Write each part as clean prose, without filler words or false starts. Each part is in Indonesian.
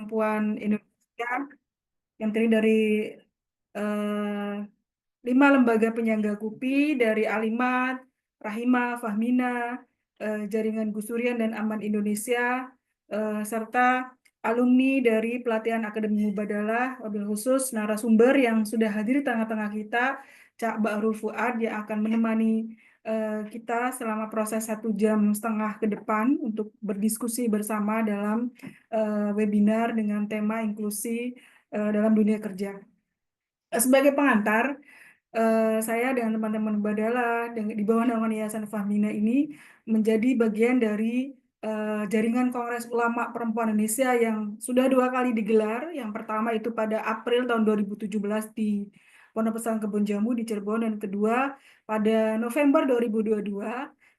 Perempuan Indonesia yang terdiri dari eh, 5 lembaga penyangga KUPI dari Alimat, Rahima, Fahmina, Jaringan Gusurian dan Aman Indonesia, serta alumni dari pelatihan Akademi Mubadalah, wabil khusus narasumber yang sudah hadir di tengah-tengah kita, Cak Ba'rul Fuad yang akan menemani kita selama proses 1,5 jam ke depan untuk berdiskusi bersama dalam webinar dengan tema inklusi dalam dunia kerja. Sebagai pengantar, saya dengan teman-teman Badala di bawah naungan Yayasan Fahmina ini menjadi bagian dari jaringan Kongres Ulama Perempuan Indonesia yang sudah 2 kali digelar. Yang pertama itu pada April tahun 2017 di Pondok Pesantren Kebon Jambu di Cirebon, dan kedua pada November 2022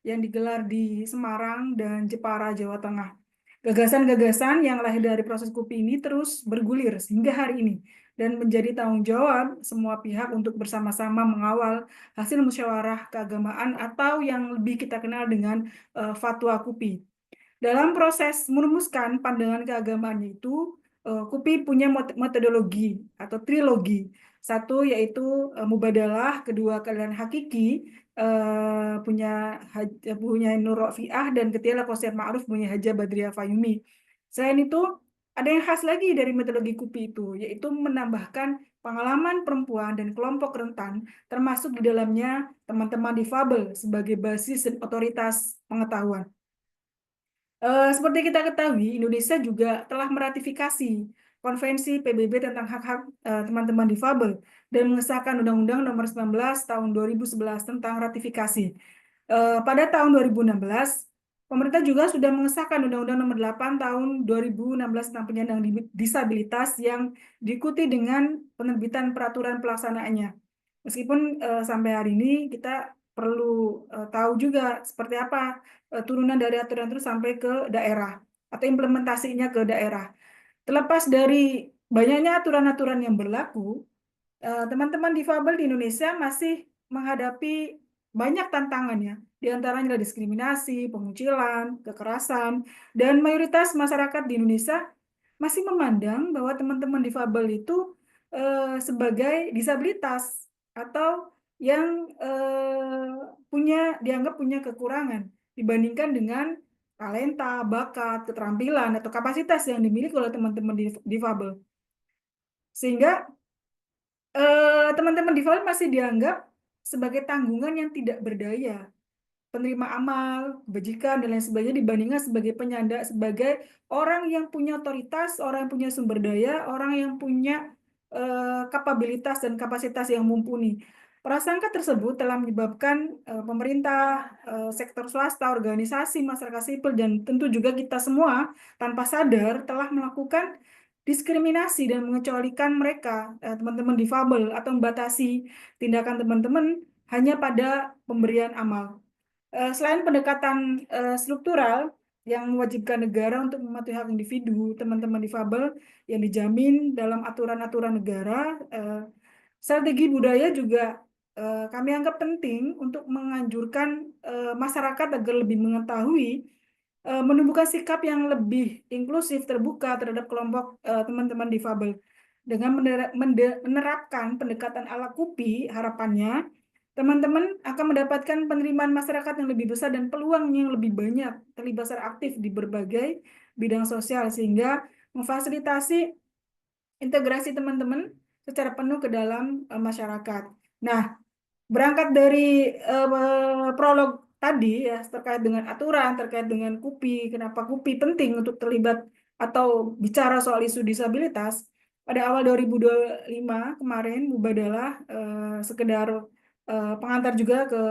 yang digelar di Semarang dan Jepara, Jawa Tengah. Gagasan-gagasan yang lahir dari proses KUPI ini terus bergulir hingga hari ini dan menjadi tanggung jawab semua pihak untuk bersama-sama mengawal hasil musyawarah keagamaan atau yang lebih kita kenal dengan fatwa KUPI. Dalam proses merumuskan pandangan keagamaannya itu, KUPI punya metodologi atau trilogi. Satu yaitu Mubadalah, kedua keadilan hakiki, punya Nur Rofiah, dan ketiga Qosir Ma'ruf punya Haja Badriah Fayumi. Selain itu, ada yang khas lagi dari metodologi KUPI itu, yaitu menambahkan pengalaman perempuan dan kelompok rentan, termasuk di dalamnya teman-teman difabel sebagai basis dan otoritas pengetahuan. Seperti kita ketahui, Indonesia juga telah meratifikasi Konvensi PBB tentang hak-hak teman-teman difabel dan mengesahkan Undang-Undang Nomor 19 Tahun 2011 tentang ratifikasi. Pada tahun 2016, pemerintah juga sudah mengesahkan Undang-Undang Nomor 8 Tahun 2016 tentang penyandang disabilitas yang diikuti dengan penerbitan peraturan pelaksanaannya. Meskipun sampai hari ini kita perlu tahu juga seperti apa turunan dari aturan itu sampai ke daerah atau implementasinya ke daerah. Terlepas dari banyaknya aturan-aturan yang berlaku, teman-teman difabel di Indonesia masih menghadapi banyak tantangannya, di antaranya adalah diskriminasi, pengucilan, kekerasan, dan mayoritas masyarakat di Indonesia masih memandang bahwa teman-teman difabel itu sebagai disabilitas atau yang dianggap punya kekurangan dibandingkan dengan talenta, bakat, keterampilan, atau kapasitas yang dimiliki oleh teman-teman difabel. Sehingga teman-teman difabel masih dianggap sebagai tanggungan yang tidak berdaya, penerima amal, kebajikan, dan lain sebagainya, dibandingkan sebagai penyanda, sebagai orang yang punya otoritas, orang yang punya sumber daya, orang yang punya kapabilitas dan kapasitas yang mumpuni. Prasangka tersebut telah menyebabkan pemerintah, sektor swasta, organisasi, masyarakat sipil, dan tentu juga kita semua tanpa sadar telah melakukan diskriminasi dan mengecualikan mereka, teman-teman difabel, atau membatasi tindakan teman-teman hanya pada pemberian amal. Selain pendekatan struktural yang mewajibkan negara untuk mematuhi hak individu, teman-teman difabel yang dijamin dalam aturan-aturan negara, strategi budaya juga kami anggap penting untuk menganjurkan masyarakat agar lebih mengetahui, menumbuhkan sikap yang lebih inklusif, terbuka terhadap kelompok teman-teman difabel. Dengan menerapkan pendekatan ala KUPI, harapannya teman-teman akan mendapatkan penerimaan masyarakat yang lebih besar dan peluang yang lebih banyak terlibat secara aktif di berbagai bidang sosial, sehingga memfasilitasi integrasi teman-teman secara penuh ke dalam masyarakat. Nah, berangkat dari prolog tadi ya, terkait dengan aturan, terkait dengan KUPI, kenapa KUPI penting untuk terlibat atau bicara soal isu disabilitas. Pada awal 2025 kemarin, Mubadalah sekedar pengantar juga ke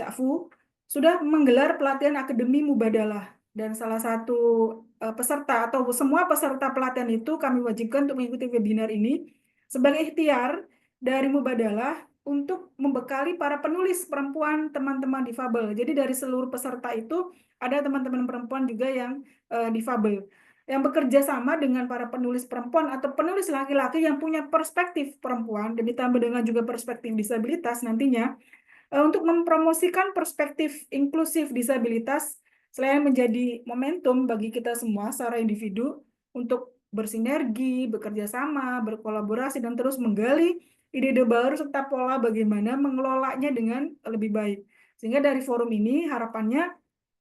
Cak Fu, sudah menggelar pelatihan Akademi Mubadalah. Dan salah satu peserta atau semua peserta pelatihan itu kami wajibkan untuk mengikuti webinar ini sebagai ikhtiar dari Mubadalah untuk membekali para penulis perempuan teman-teman difabel. Jadi dari seluruh peserta itu ada teman-teman perempuan juga yang difabel, yang bekerja sama dengan para penulis perempuan atau penulis laki-laki yang punya perspektif perempuan dan ditambah dengan juga perspektif disabilitas nantinya, untuk mempromosikan perspektif inklusif disabilitas, selain menjadi momentum bagi kita semua secara individu untuk bersinergi, bekerja sama, berkolaborasi, dan terus menggali ide-ide baru serta pola bagaimana mengelolanya dengan lebih baik. Sehingga dari forum ini harapannya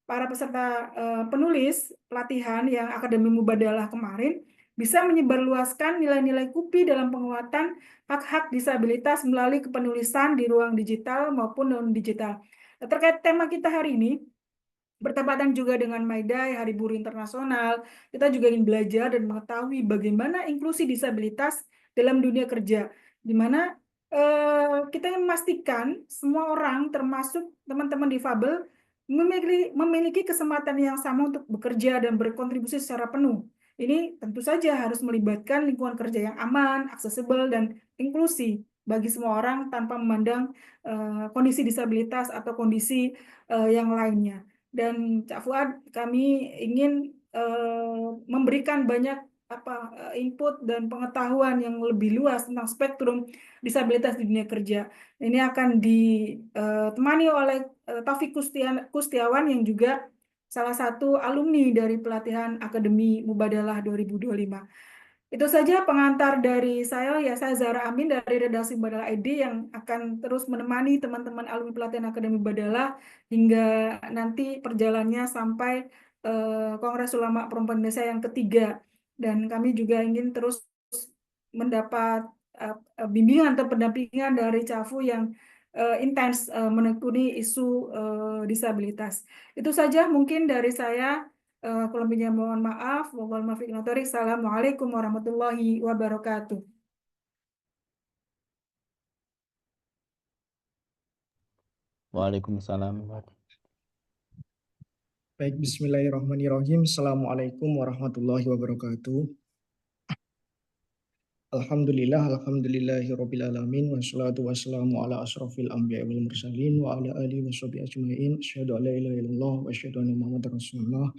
para peserta penulis pelatihan yang Akademi Mubadalah kemarin bisa menyebarluaskan nilai-nilai KUPI dalam penguatan hak-hak disabilitas melalui kepenulisan di ruang digital maupun non-digital. Terkait tema kita hari ini, bertepatan juga dengan May Day, Hari Buruh Internasional, kita juga ingin belajar dan mengetahui bagaimana inklusi disabilitas dalam dunia kerja, di mana kita ingin memastikan semua orang, termasuk teman-teman difabel, memiliki kesempatan yang sama untuk bekerja dan berkontribusi secara penuh. Ini tentu saja harus melibatkan lingkungan kerja yang aman, aksesibel, dan inklusi bagi semua orang tanpa memandang kondisi disabilitas atau kondisi yang lainnya. Dan Cak Fuad, kami ingin memberikan banyak input dan pengetahuan yang lebih luas tentang spektrum disabilitas di dunia kerja. Ini akan ditemani oleh Taufik Kustiawan yang juga salah satu alumni dari pelatihan Akademi Mubadalah 2025. Itu saja pengantar dari saya Zahra Amin dari redaksi Mubadalah ID yang akan terus menemani teman-teman alumni pelatihan Akademi Mubadalah hingga nanti perjalanannya sampai Kongres Ulama Perempuan Indonesia yang ketiga. Dan kami juga ingin terus mendapat bimbingan atau pendampingan dari CAFU yang intens menekuni isu disabilitas. Itu saja mungkin dari saya. Kalau lebihnya mohon maaf. Assalamualaikum warahmatullahi wabarakatuh. Waalaikumsalam. Baik, bismillahirrahmanirrahim. Assalamualaikum warahmatullahi wabarakatuh. Alhamdulillahirabbil alamin wassalatu wassalamu ala asrofil anbiya'i wal mursalin wa ala alihi washabihi ajmain. Asyhadu an la ilaha illallah wa asyhadu anna Muhammadar Rasulullah.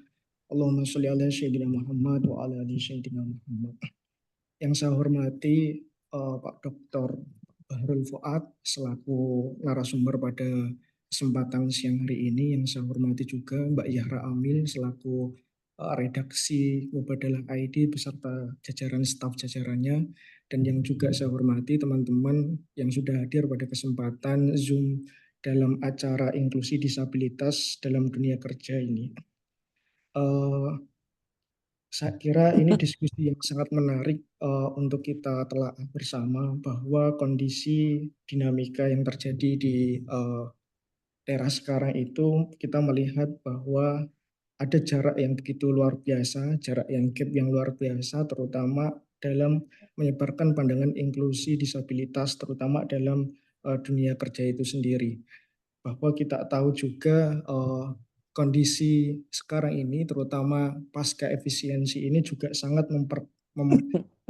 Allahumma shalli ala sayyidina Muhammad wa ala ali sayyidina Muhammad. Yang saya hormati Pak Dr. Bahrul Fuad selaku narasumber pada kesempatan siang hari ini. Yang saya hormati juga Mbak Yahra Amil selaku redaksi Mubadalah ID beserta jajaran staf jajarannya, dan yang juga saya hormati teman-teman yang sudah hadir pada kesempatan Zoom dalam acara inklusi disabilitas dalam dunia kerja ini. Saya kira ini diskusi yang sangat menarik untuk kita telah bersama, bahwa kondisi dinamika yang terjadi di era sekarang itu kita melihat bahwa ada jarak yang begitu luar biasa, jarak yang gap yang luar biasa, terutama dalam menyebarkan pandangan inklusi disabilitas, terutama dalam dunia kerja itu sendiri. Bahwa kita tahu juga kondisi sekarang ini, terutama pasca efisiensi ini juga sangat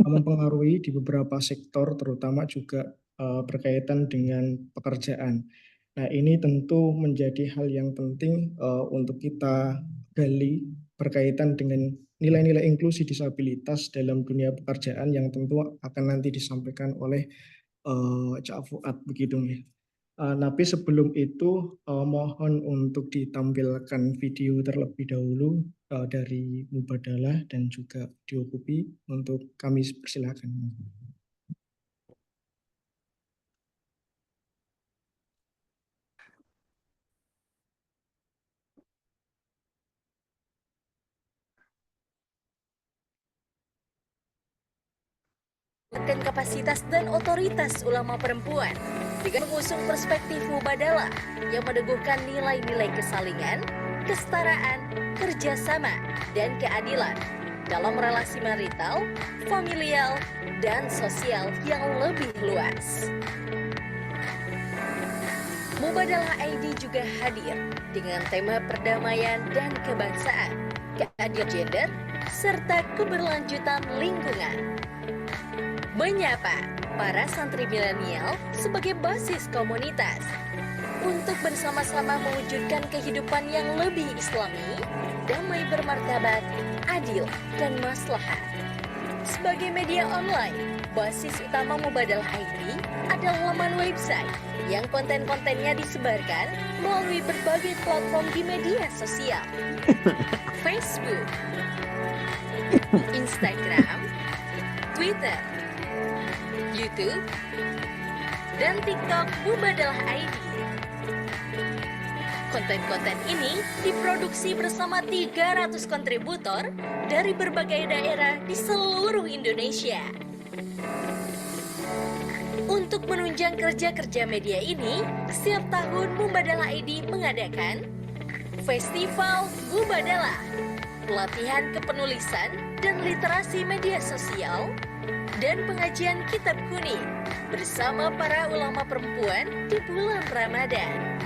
mempengaruhi di beberapa sektor, terutama juga berkaitan dengan pekerjaan. Nah, ini tentu menjadi hal yang penting untuk kita gali berkaitan dengan nilai-nilai inklusi disabilitas dalam dunia pekerjaan yang tentu akan nanti disampaikan oleh Cak Fuad begitu ya. Tapi sebelum itu mohon untuk ditampilkan video terlebih dahulu dari Mubadalah dan juga video KUPI, untuk kami persilakan. Kapasitas dan otoritas ulama perempuan dengan mengusung perspektif Mubadalah yang meneguhkan nilai-nilai kesalingan, kesetaraan, kerjasama, dan keadilan dalam relasi marital, familial, dan sosial yang lebih luas. Mubadalah ID juga hadir dengan tema perdamaian dan kebangsaan, keadilan gender, serta keberlanjutan lingkungan. Menyapa para santri milenial sebagai basis komunitas untuk bersama-sama mewujudkan kehidupan yang lebih islami, damai bermartabat, adil, dan maslahat. Sebagai media online, basis utama Mubadalah ID adalah laman website yang konten-kontennya disebarkan melalui berbagai platform di media sosial, Facebook, Instagram, Twitter, YouTube, dan TikTok Mubadalah ID. Konten-konten ini diproduksi bersama 300 kontributor dari berbagai daerah di seluruh Indonesia. Untuk menunjang kerja-kerja media ini, setiap tahun Mubadalah ID mengadakan Festival Mubadalah, pelatihan kepenulisan dan literasi media sosial, dan pengajian kitab kuning bersama para ulama perempuan di bulan Ramadan.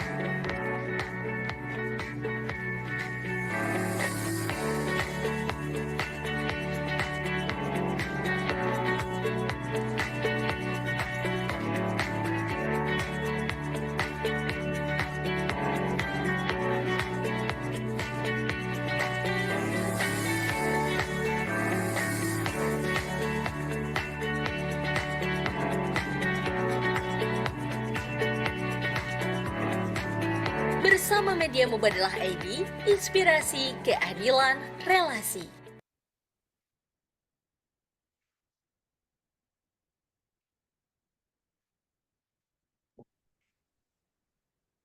Bersama media Mubadalah ID, inspirasi keadilan relasi.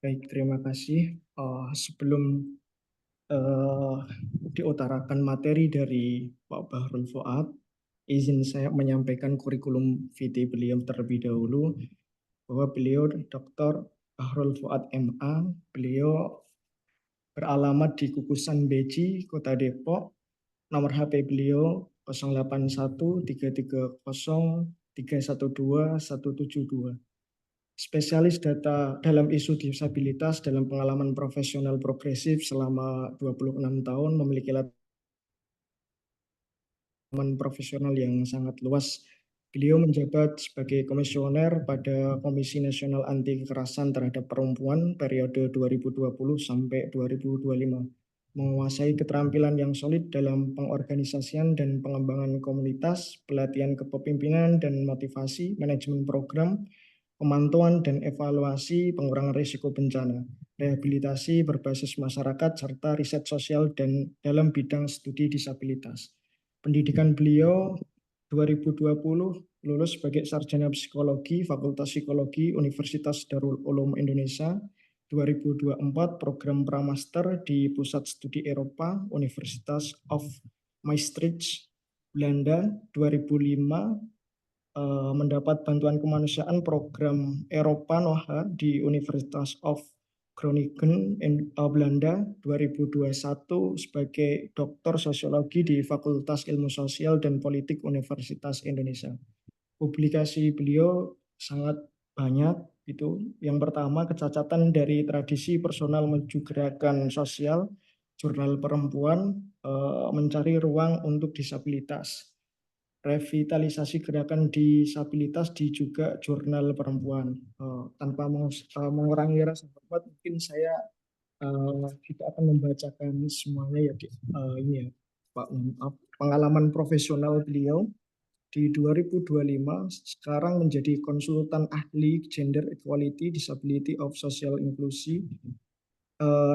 Baik, terima kasih. Sebelum diutarakan materi dari Pak Bahrul Fuad, izin saya menyampaikan kurikulum vitae beliau terlebih dahulu, bahwa beliau Dr. Bahrul Fuad MA, beliau beralamat di Kukusan Beji, Kota Depok. Nomor HP beliau 081 330 312 172. Spesialis data dalam isu disabilitas dalam pengalaman profesional progresif selama 26 tahun, memiliki latar profesional yang sangat luas. Beliau menjabat sebagai komisioner pada Komisi Nasional Anti Kekerasan Terhadap Perempuan periode 2020 sampai 2025. Menguasai keterampilan yang solid dalam pengorganisasian dan pengembangan komunitas, pelatihan kepemimpinan dan motivasi, manajemen program, pemantauan dan evaluasi pengurangan risiko bencana, rehabilitasi berbasis masyarakat, serta riset sosial dan dalam bidang studi disabilitas. Pendidikan beliau 2020 lulus sebagai sarjana psikologi Fakultas Psikologi Universitas Darul Ulum Indonesia. 2024 program Pramaster di Pusat Studi Eropa Universitas of Maastricht, Belanda. 2005 mendapat bantuan kemanusiaan program Eropa NOHA di Universitas of Groningen, Belanda. 2021 sebagai doktor sosiologi di Fakultas Ilmu Sosial dan Politik Universitas Indonesia. Publikasi beliau sangat banyak. Itu yang pertama, kecacatan dari tradisi personal menuju gerakan sosial, jurnal perempuan, mencari ruang untuk disabilitas, revitalisasi gerakan disabilitas di juga jurnal perempuan. Tanpa mengurangi rasa hormat, mungkin saya tidak akan membacakan semuanya ya, ini ya Pak, pengalaman profesional beliau. Di 2025 sekarang menjadi konsultan ahli gender equality, disability of social inclusion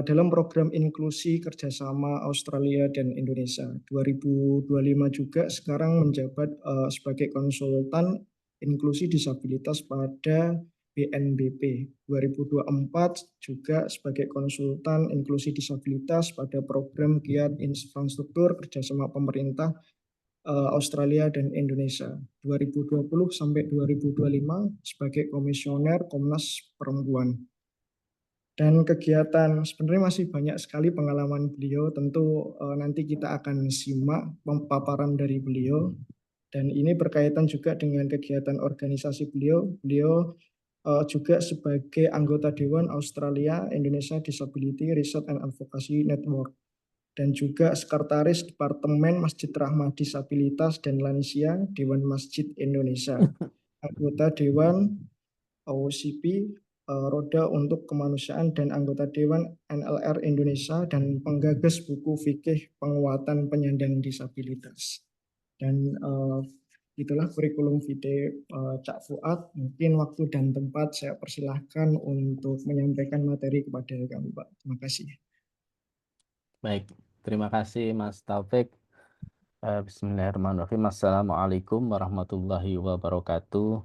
dalam program inklusi kerjasama Australia dan Indonesia. 2025 juga sekarang menjabat sebagai konsultan inklusi disabilitas pada BNPB. 2024 juga sebagai konsultan inklusi disabilitas pada program giat infrastruktur kerjasama pemerintah Australia dan Indonesia. 2020 sampai 2025 sebagai komisioner Komnas Perempuan. Dan kegiatan, sebenarnya masih banyak sekali pengalaman beliau, tentu nanti kita akan simak paparan dari beliau. Dan ini berkaitan juga dengan kegiatan organisasi beliau. Beliau juga sebagai anggota Dewan Australia Indonesia Disability Research and Advocacy Network, dan juga Sekretaris Departemen Masjid Rahmah Disabilitas dan Lansia Dewan Masjid Indonesia, anggota Dewan OCP Roda untuk Kemanusiaan dan anggota Dewan NLR Indonesia, dan penggagas buku fikih penguatan penyandang disabilitas. Dan itulah kurikulum vitae Cak Fuad. Mungkin waktu dan tempat saya persilahkan untuk menyampaikan materi kepada kami, Pak. Terima kasih. Baik, terima kasih Mas Taufik. Bismillahirrahmanirrahim. Assalamualaikum warahmatullahi wabarakatuh.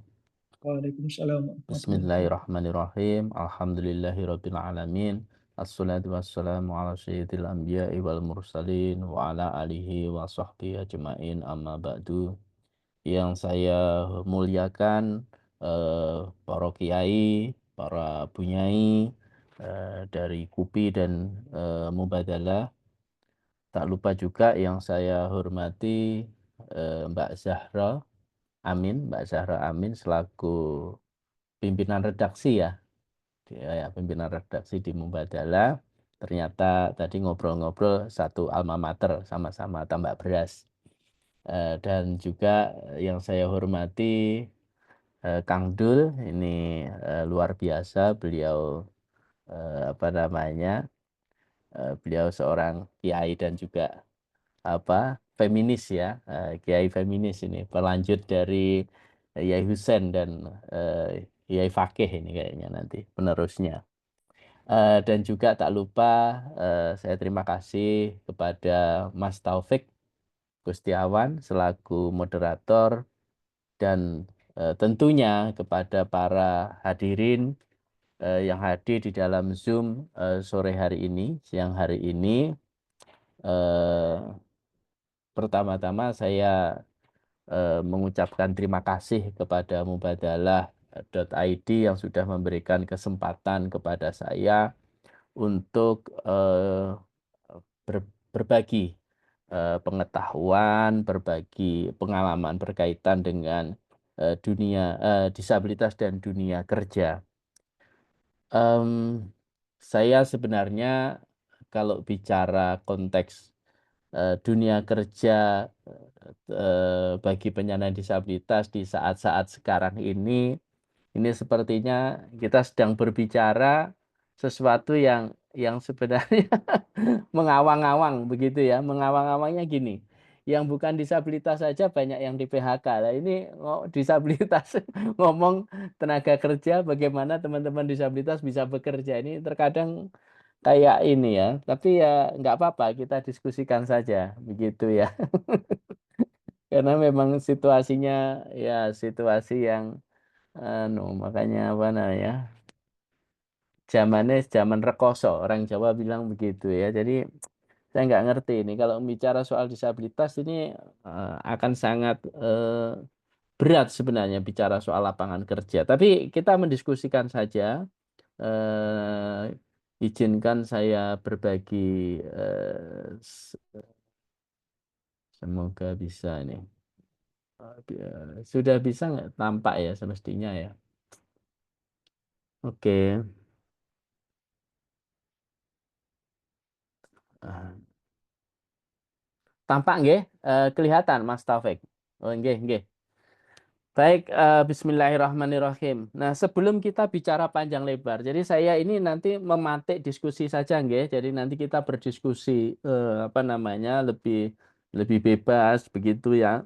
Waalaikumsalam warahmatullahi wabarakatuh. Bismillahirrahmanirrahim. Alhamdulillahirabbil alamin. Assalatu wassalamu ala sayyidil anbiya'i wal mursalin wa ala alihi wa sahbihi ajmain, amma ba'du. Yang saya muliakan para kiai, para bunyai dari KUPI dan Mubadalah. Tak lupa juga yang saya hormati Mbak Zahra Amin selaku pimpinan redaksi ya, pimpinan redaksi di Mubadalah. Ternyata tadi ngobrol-ngobrol satu alma mater, sama-sama tambak beras. Dan juga yang saya hormati Kang Dul, ini luar biasa, beliau beliau seorang kiai dan juga feminis ya, kiai feminis ini, pelanjut dari Yai Husain dan Yai Fakih ini kayaknya nanti penerusnya. Dan juga tak lupa saya terima kasih kepada Mas Taufik Gustiawan selaku moderator, dan tentunya kepada para hadirin yang hadir di dalam Zoom sore hari ini, siang hari ini. Pertama-tama saya mengucapkan terima kasih kepada Mubadalah.id yang sudah memberikan kesempatan kepada saya untuk berbagi pengetahuan, berbagi pengalaman berkaitan dengan dunia disabilitas dan dunia kerja. Saya sebenarnya kalau bicara konteks dunia kerja bagi penyandang disabilitas di saat-saat sekarang ini sepertinya kita sedang berbicara sesuatu yang sebenarnya mengawang-awang begitu ya. Mengawang-awangnya gini, yang bukan disabilitas saja banyak yang di PHK. Nah, ini disabilitas ngomong tenaga kerja, bagaimana teman-teman disabilitas bisa bekerja, ini terkadang kayak ini ya, tapi ya nggak apa-apa, kita diskusikan saja begitu ya. Karena memang situasinya ya situasi yang makanya zamannya zaman rekoso, orang Jawa bilang begitu ya. Jadi saya nggak ngerti ini kalau bicara soal disabilitas ini akan sangat berat sebenarnya bicara soal lapangan kerja. Tapi kita mendiskusikan saja. Izinkan saya berbagi, semoga bisa ini. Sudah bisa nggak tampak ya semestinya ya. Oke. Tampak nggih? Kelihatan Mas Taufik? Oh nggih, nggih. Baik, bismillahirrahmanirrahim. Nah, sebelum kita bicara panjang lebar, jadi saya ini nanti mematik diskusi saja nggih. Jadi nanti kita berdiskusi lebih bebas begitu ya.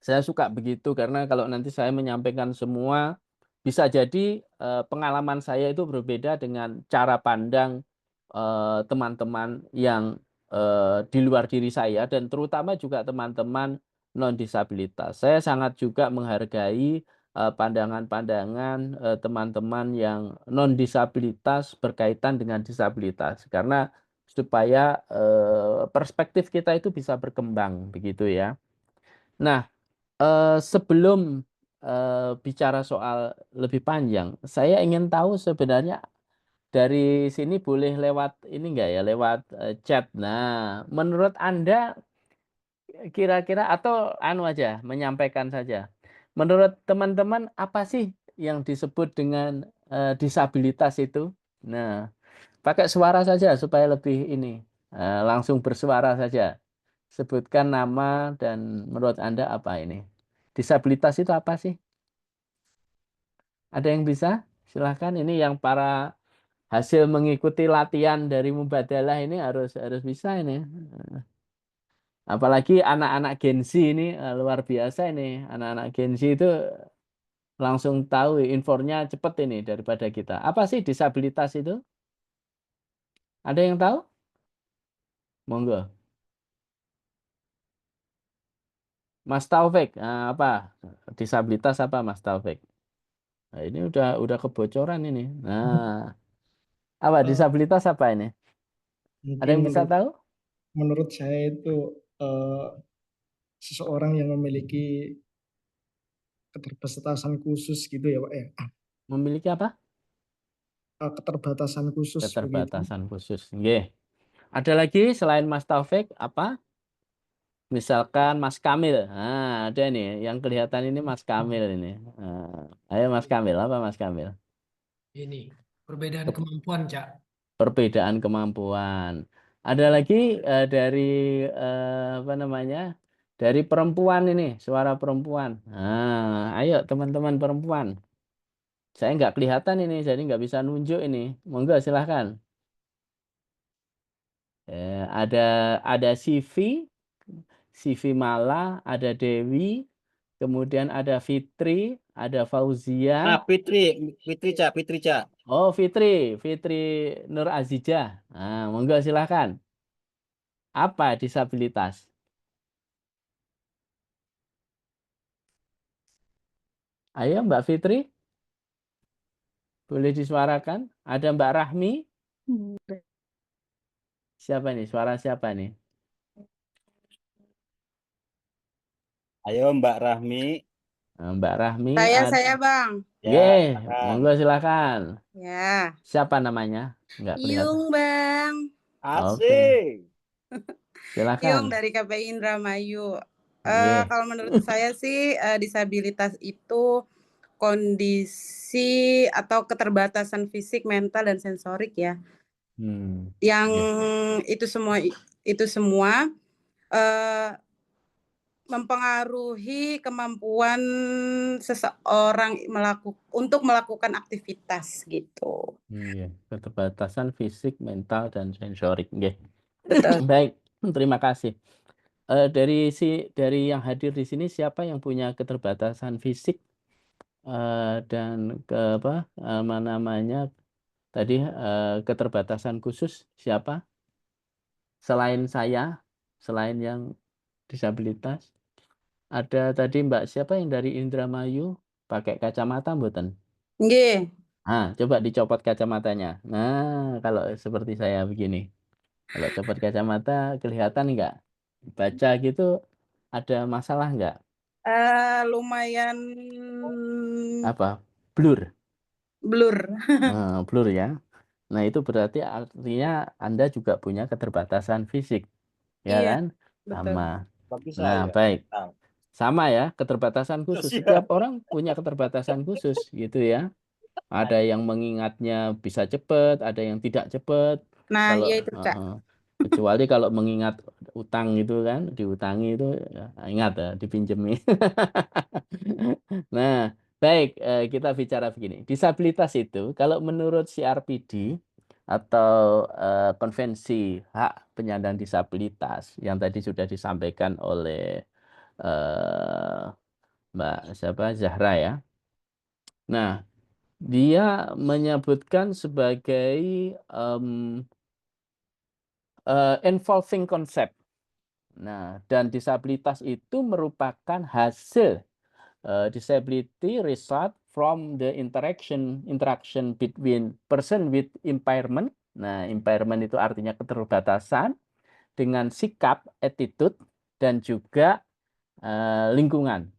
Saya suka begitu karena kalau nanti saya menyampaikan semua, bisa jadi pengalaman saya itu berbeda dengan cara pandang teman-teman yang di luar diri saya, dan terutama juga teman-teman non-disabilitas. Saya sangat juga menghargai pandangan-pandangan teman-teman yang non-disabilitas berkaitan dengan disabilitas, karena supaya perspektif kita itu bisa berkembang begitu ya. Nah, sebelum bicara soal lebih panjang, saya ingin tahu sebenarnya dari sini boleh lewat ini enggak ya, lewat chat. Nah, menurut Anda kira-kira, atau aja menyampaikan saja. Menurut teman-teman apa sih yang disebut dengan disabilitas itu? Nah, pakai suara saja supaya lebih ini, langsung bersuara saja. Sebutkan nama dan menurut Anda apa ini? Disabilitas itu apa sih? Ada yang bisa? Silahkan, ini yang para hasil mengikuti latihan dari Mubadalah ini harus bisa ini. Apalagi anak-anak Gen Z ini luar biasa ini. Anak-anak Gen Z itu langsung tahu, infonya cepat ini daripada kita. Apa sih disabilitas itu? Ada yang tahu? Monggo. Mas Taufik, apa disabilitas apa Mas Taufik? Nah, ini udah kebocoran ini. Nah, apa Eh, disabilitas apa ini? Ada mungkin yang bisa tahu? menurut saya itu eh, seseorang yang memiliki keterbatasan khusus gitu ya Pak ya. Memiliki apa? Keterbatasan khusus begitu. Keterbatasan khusus. Nggih. Ada lagi selain Mas Taufik apa? Misalkan Mas Kamil. Nah, ada nih yang kelihatan ini Mas Kamil ini. Ayo Mas Kamil, apa Mas Kamil? Ini perbedaan Ke- kemampuan, Cak. Perbedaan kemampuan. Ada lagi dari apa namanya? Dari perempuan ini, suara perempuan. Nah, ayo teman-teman perempuan. Saya nggak kelihatan ini, jadi nggak bisa nunjuk ini. Monggo silahkan. Ada CV Mala, ada Dewi, kemudian ada Fitri, ada Fauzia. Fitri, Cak. Oh, Fitri Nur Azijah. Nah, monggo silahkan. Apa disabilitas? Ayo Mbak Fitri, boleh disuarakan. Ada Mbak Rahmi. Siapa nih? Suara siapa nih? Ayo Mbak Rahmi. Nah, Mbak Rahmi. Saya Bang. Ya, Ye, silakan. monggo silakan. Ya, Siapa namanya? Nggak kelihatan. Iyung Bang. Oke, Asik. silakan. Iyung dari KPI Indramayu. Ye. Kalau menurut saya sih disabilitas itu kondisi atau keterbatasan fisik, mental dan sensorik ya. Yang Ye. itu semua mempengaruhi kemampuan seseorang untuk melakukan aktivitas gitu. Iya, keterbatasan fisik, mental, dan sensorik. Nggih. Betul. Baik, terima kasih. Dari yang hadir di sini siapa yang punya keterbatasan fisik dan namanya tadi keterbatasan khusus siapa? Selain saya, selain yang disabilitas, ada tadi Mbak siapa yang dari Indramayu pakai kacamata mboten? Nggih. Coba dicopot kacamatanya. Nah, kalau seperti saya begini. Kalau copot kacamata kelihatan nggak? Baca gitu ada masalah nggak? Lumayan Apa? Blur. blur. Blur ya. Nah, itu berarti artinya Anda juga punya keterbatasan fisik. Ya Iya, kan? betul. Sama. Bagi Nah, saya. baik. Sama ya, keterbatasan khusus. Siap. Setiap orang punya keterbatasan khusus gitu ya. Ada yang mengingatnya bisa cepat, ada yang tidak cepat. Nah, Kalau iya itu, Cak. kecuali kalau mengingat utang itu kan, diutangi itu ya, ingat ya, dipinjemi. Nah, baik, kita bicara begini. Disabilitas itu kalau menurut CRPD atau konvensi hak penyandang disabilitas yang tadi sudah disampaikan oleh Mbak siapa Zahra ya. Nah, dia menyebutkan sebagai involving concept. Nah, dan disabilitas itu merupakan hasil disability result from the interaction between person with impairment. Nah, impairment itu artinya keterbatasan dengan sikap, attitude, dan juga lingkungan,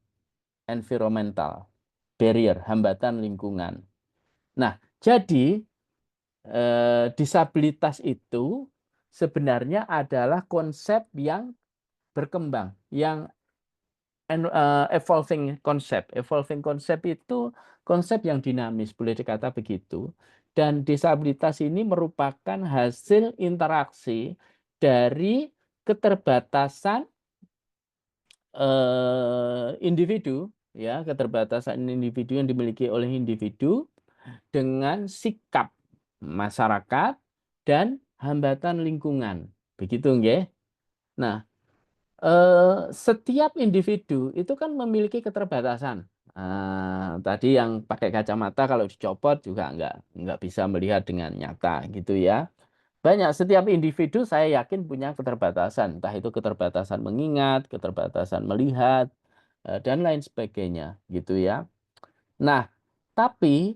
environmental, barrier, hambatan lingkungan. Nah, jadi disabilitas itu sebenarnya adalah konsep yang berkembang, yang evolving concept. Evolving concept itu konsep yang dinamis, boleh dikata begitu. Dan disabilitas ini merupakan hasil interaksi dari keterbatasan individu, ya, keterbatasan individu yang dimiliki oleh individu dengan sikap masyarakat dan hambatan lingkungan. Begitu, nggih. Nah, setiap individu itu kan memiliki keterbatasan. Tadi yang pakai kacamata kalau dicopot juga nggak bisa melihat dengan nyata gitu ya. Banyak, setiap individu saya yakin punya keterbatasan, entah itu keterbatasan mengingat, keterbatasan melihat, dan lain sebagainya, gitu ya. Nah, tapi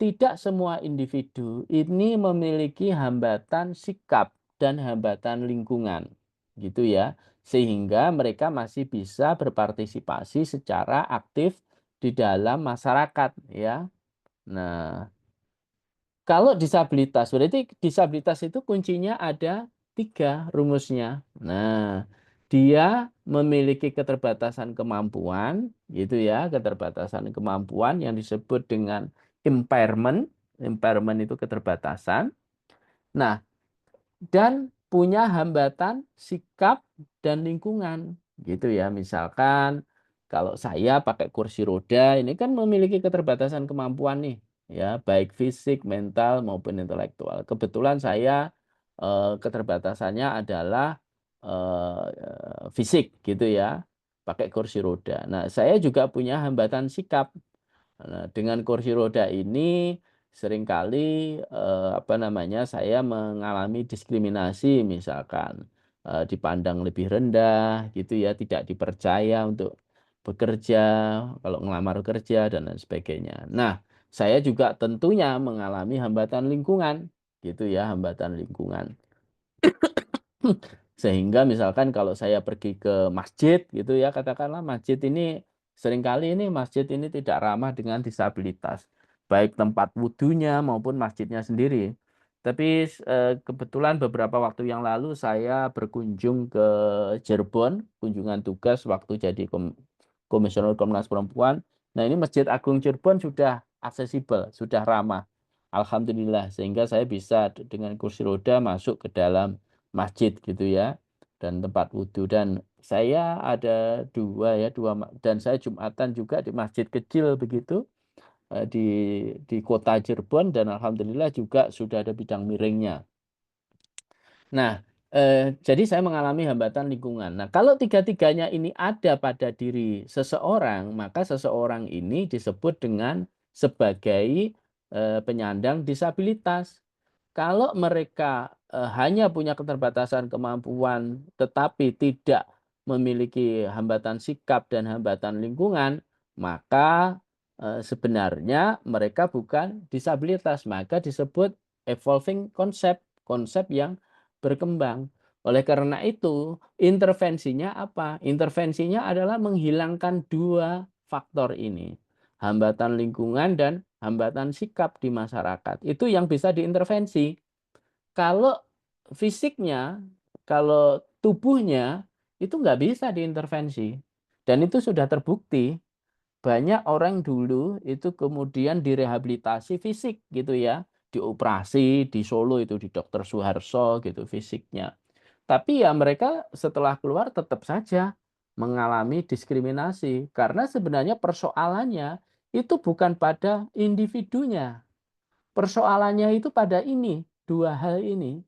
tidak semua individu ini memiliki hambatan sikap dan hambatan lingkungan, gitu ya, sehingga mereka masih bisa berpartisipasi secara aktif di dalam masyarakat, ya. Nah, kalau disabilitas, berarti disabilitas itu kuncinya ada 3 rumusnya. Nah, dia memiliki keterbatasan kemampuan, gitu ya, keterbatasan kemampuan yang disebut dengan impairment. Impairment itu keterbatasan. Nah, dan punya hambatan sikap dan lingkungan, gitu ya. Misalkan kalau saya pakai kursi roda, ini kan memiliki keterbatasan kemampuan nih, ya, baik fisik, mental maupun intelektual. Kebetulan saya keterbatasannya adalah fisik, gitu ya, pakai kursi roda. Nah, saya juga punya hambatan sikap. Nah, dengan kursi roda ini seringkali saya mengalami diskriminasi, misalkan dipandang lebih rendah, gitu ya, tidak dipercaya untuk bekerja, kalau ngelamar kerja dan lain sebagainya. Nah, saya juga tentunya mengalami hambatan lingkungan, gitu ya, hambatan lingkungan. Sehingga misalkan kalau saya pergi ke masjid, gitu ya, katakanlah masjid ini seringkali ini masjid ini tidak ramah dengan disabilitas, baik tempat wudhunya maupun masjidnya sendiri. Tapi kebetulan beberapa waktu yang lalu saya berkunjung ke Cirebon, kunjungan tugas waktu jadi Komisioner Komnas Perempuan. Nah, ini Masjid Agung Cirebon sudah aksesibel, sudah ramah. Alhamdulillah, sehingga saya bisa dengan kursi roda masuk ke dalam masjid, gitu ya, dan tempat wudhu. Dan saya ada dua dan saya Jumatan juga di masjid kecil begitu di kota Cirebon, dan alhamdulillah juga sudah ada bidang miringnya. Nah, jadi saya mengalami hambatan lingkungan. Nah, kalau tiga-tiganya ini ada pada diri seseorang, maka seseorang ini disebut dengan sebagai penyandang disabilitas. Kalau mereka hanya punya keterbatasan kemampuan tetapi tidak memiliki hambatan sikap dan hambatan lingkungan, maka sebenarnya mereka bukan disabilitas, maka disebut evolving concept, konsep yang berkembang. Oleh karena itu, intervensinya apa? Intervensinya adalah menghilangkan 2 faktor ini, hambatan lingkungan dan hambatan sikap di masyarakat. Itu yang bisa diintervensi. Kalau fisiknya, kalau tubuhnya, itu nggak bisa diintervensi. Dan itu sudah terbukti. Banyak orang dulu itu kemudian direhabilitasi fisik, gitu ya. Dioperasi di Solo itu di Dr. Suharso gitu fisiknya. Tapi ya mereka setelah keluar tetap saja mengalami diskriminasi. Karena sebenarnya persoalannya itu bukan pada individunya. Persoalannya itu pada ini, 2 hal ini.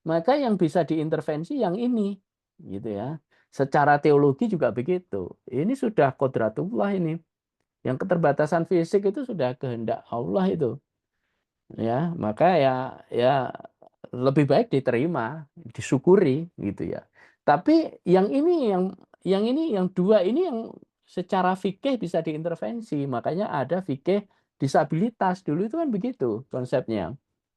Maka yang bisa diintervensi yang ini, gitu ya. Secara teologi juga begitu. Ini sudah kodratullah ini. Yang keterbatasan fisik itu sudah kehendak Allah itu. Ya, maka ya lebih baik diterima, disyukuri, gitu ya. Tapi yang 2 ini yang secara fikih bisa diintervensi. Makanya ada fikih disabilitas. Dulu itu kan begitu konsepnya.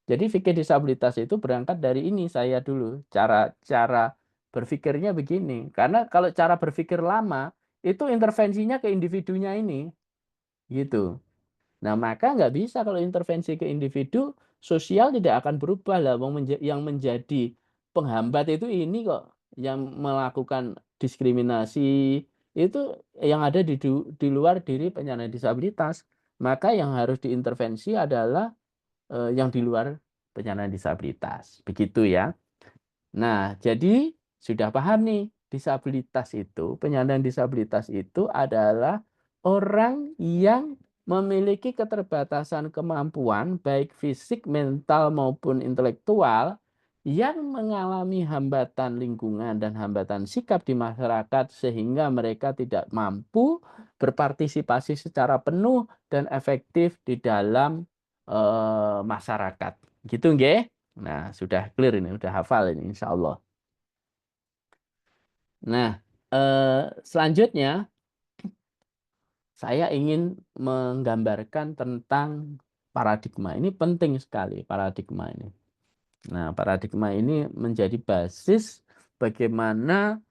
Jadi fikih disabilitas itu berangkat dari ini saya dulu. Cara berpikirnya begini. Karena kalau cara berpikir lama itu intervensinya ke individunya ini, gitu. Nah, maka nggak bisa kalau intervensi ke individu, sosial tidak akan berubah lah. Yang menjadi penghambat itu ini kok, yang melakukan diskriminasi itu yang ada di luar diri penyandang disabilitas. Maka yang harus diintervensi adalah yang di luar penyandang disabilitas. Begitu ya. Nah, jadi sudah paham nih, penyandang disabilitas itu adalah orang yang memiliki keterbatasan kemampuan baik fisik, mental maupun intelektual yang mengalami hambatan lingkungan dan hambatan sikap di masyarakat sehingga mereka tidak mampu berpartisipasi secara penuh dan efektif di dalam masyarakat. Gitu nggih? Nah, sudah clear ini, sudah hafal ini insya Allah. Nah, selanjutnya saya ingin menggambarkan tentang paradigma. Ini penting sekali paradigma ini. Nah, paradigma ini menjadi basis bagaimana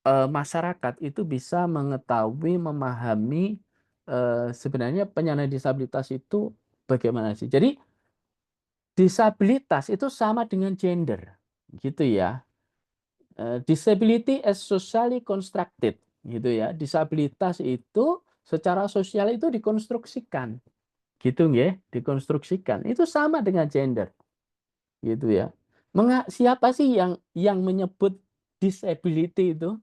masyarakat itu bisa mengetahui, memahami sebenarnya penyandang disabilitas itu bagaimana sih. Jadi disabilitas itu sama dengan gender, gitu ya. Disability as socially constructed, gitu ya. Disabilitas itu secara sosial itu dikonstruksikan, gitu ya, dikonstruksikan. Itu sama dengan gender, gitu ya. Siapa sih yang menyebut disability itu?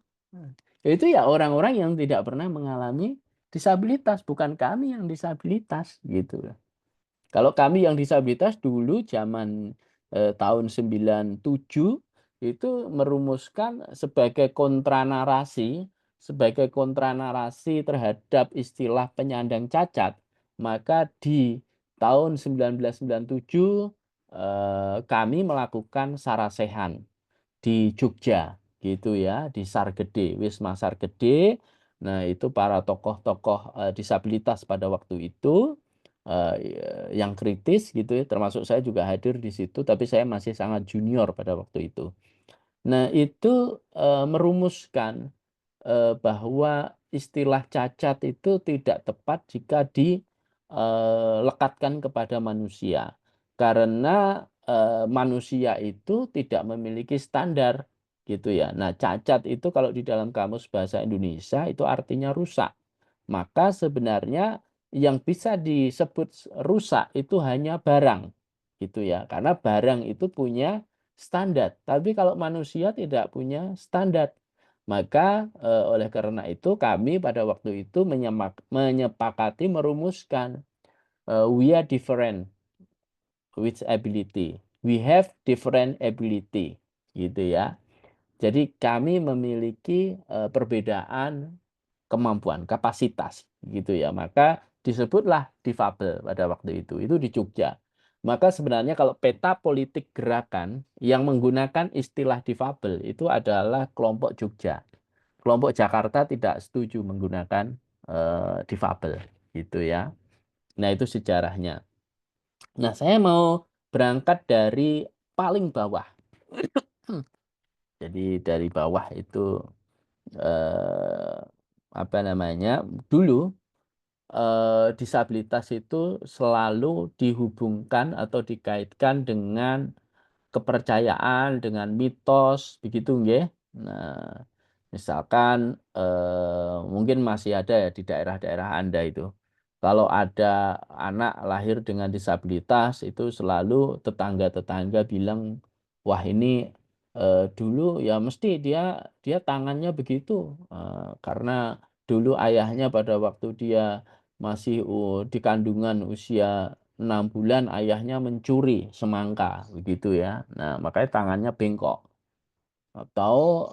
Itu ya orang-orang yang tidak pernah mengalami disabilitas, bukan kami yang disabilitas, gitu. Kalau kami yang disabilitas dulu zaman tahun 97 itu merumuskan sebagai kontranarasi terhadap istilah penyandang cacat, maka di tahun 1997 kami melakukan sarasehan di Jogja gitu ya, di Sargede, Wisma Sargede. Nah, itu para tokoh-tokoh disabilitas pada waktu itu yang kritis gitu ya, termasuk saya juga hadir di situ, tapi saya masih sangat junior pada waktu itu. Nah, itu merumuskan bahwa istilah cacat itu tidak tepat jika dilekatkan kepada manusia. Karena manusia itu tidak memiliki standar gitu ya. Nah, cacat itu kalau di dalam kamus bahasa Indonesia itu artinya rusak. Maka sebenarnya yang bisa disebut rusak itu hanya barang gitu ya. Karena barang itu punya standar, tapi kalau manusia tidak punya standar. Maka oleh karena itu kami pada waktu itu menyepakati merumuskan we are different with ability. We have different ability gitu ya. Jadi kami memiliki perbedaan kemampuan, kapasitas gitu ya. Maka disebutlah difabel pada waktu itu di Jogja. Maka sebenarnya kalau peta politik gerakan yang menggunakan istilah difabel itu adalah kelompok Jogja. Kelompok Jakarta tidak setuju menggunakan difabel gitu ya. Nah, itu sejarahnya. Nah, saya mau berangkat dari paling bawah. Jadi dari bawah itu apa namanya? Dulu disabilitas itu selalu dihubungkan atau dikaitkan dengan kepercayaan, dengan mitos, begitu nggih. Nah, misalkan mungkin masih ada ya di daerah-daerah Anda itu. Kalau ada anak lahir dengan disabilitas itu selalu tetangga-tetangga bilang, wah ini dulu ya mesti dia tangannya begitu karena dulu ayahnya pada waktu dia masih di kandungan usia 6 bulan ayahnya mencuri semangka begitu ya. Nah, makanya tangannya bengkok. Atau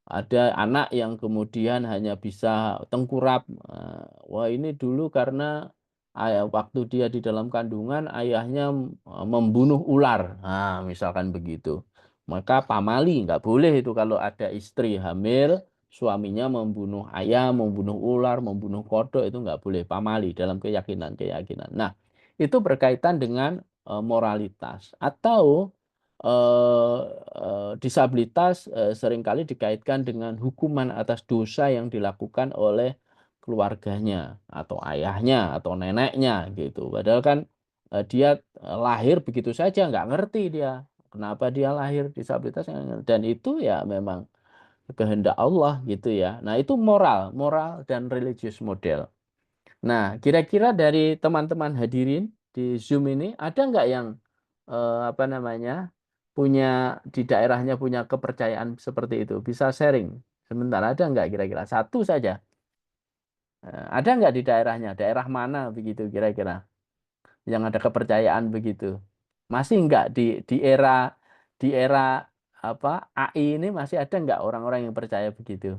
ada anak yang kemudian hanya bisa tengkurap. Wah, ini dulu karena waktu dia di dalam kandungan ayahnya membunuh ular. Nah, misalkan begitu. Maka pamali nggak boleh itu kalau ada istri hamil, suaminya membunuh ayam, membunuh ular, membunuh kodok itu nggak boleh pamali dalam keyakinan. Nah, itu berkaitan dengan moralitas atau disabilitas seringkali dikaitkan dengan hukuman atas dosa yang dilakukan oleh keluarganya atau ayahnya atau neneknya gitu. Padahal kan dia lahir begitu saja nggak ngerti dia kenapa dia lahir disabilitas dan itu ya memang kehendak Allah gitu ya. Nah, itu moral dan religious model. Nah, kira-kira dari teman-teman hadirin di Zoom ini ada nggak yang apa namanya punya di daerahnya punya kepercayaan seperti itu? Bisa sharing sebentar, ada nggak kira-kira? Satu saja. Ada nggak di daerahnya? Daerah mana begitu kira-kira yang ada kepercayaan begitu? Masih nggak di era apa AI ini masih ada nggak orang-orang yang percaya begitu?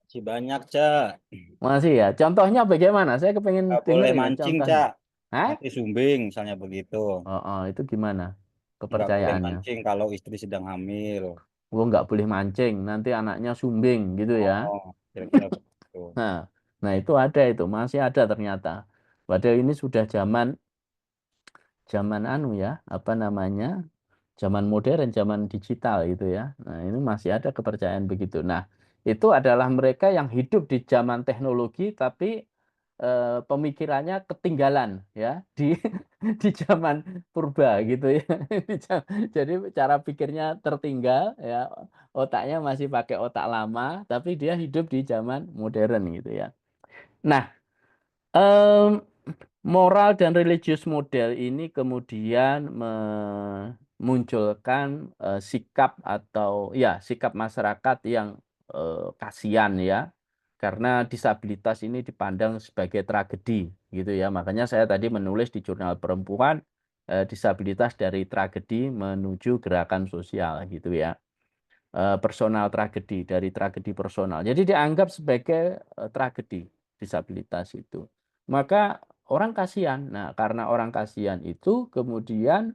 Masih banyak, Cak. Masih ya. Contohnya bagaimana? Saya kepengen Nggak dengar boleh ini mancing, contohnya. Cak. Hah? Nanti sumbing misalnya begitu. Itu gimana Nggak boleh kepercayaannya? mancing kalau istri sedang hamil. Nggak boleh mancing, nanti anaknya sumbing gitu ya. Oh, kira-kira begitu. Nah, nah itu ada itu, masih ada ternyata. Padahal ini sudah zaman zaman anu ya, apa namanya? Zaman modern, zaman digital gitu ya. Nah, ini masih ada kepercayaan begitu. Nah, itu adalah mereka yang hidup di zaman teknologi tapi pemikirannya ketinggalan ya di di zaman purba gitu ya. Jadi cara pikirnya tertinggal ya, otaknya masih pakai otak lama tapi dia hidup di zaman modern gitu ya. Nah, em, moral dan religius model ini kemudian memunculkan sikap atau ya sikap masyarakat yang kasihan ya, karena disabilitas ini dipandang sebagai tragedi gitu ya. Makanya saya tadi menulis di Jurnal Perempuan disabilitas dari tragedi menuju gerakan sosial gitu ya. Personal tragedi, dari tragedi personal. Jadi dianggap sebagai tragedi disabilitas itu. Maka orang kasihan. Nah, karena orang kasihan itu kemudian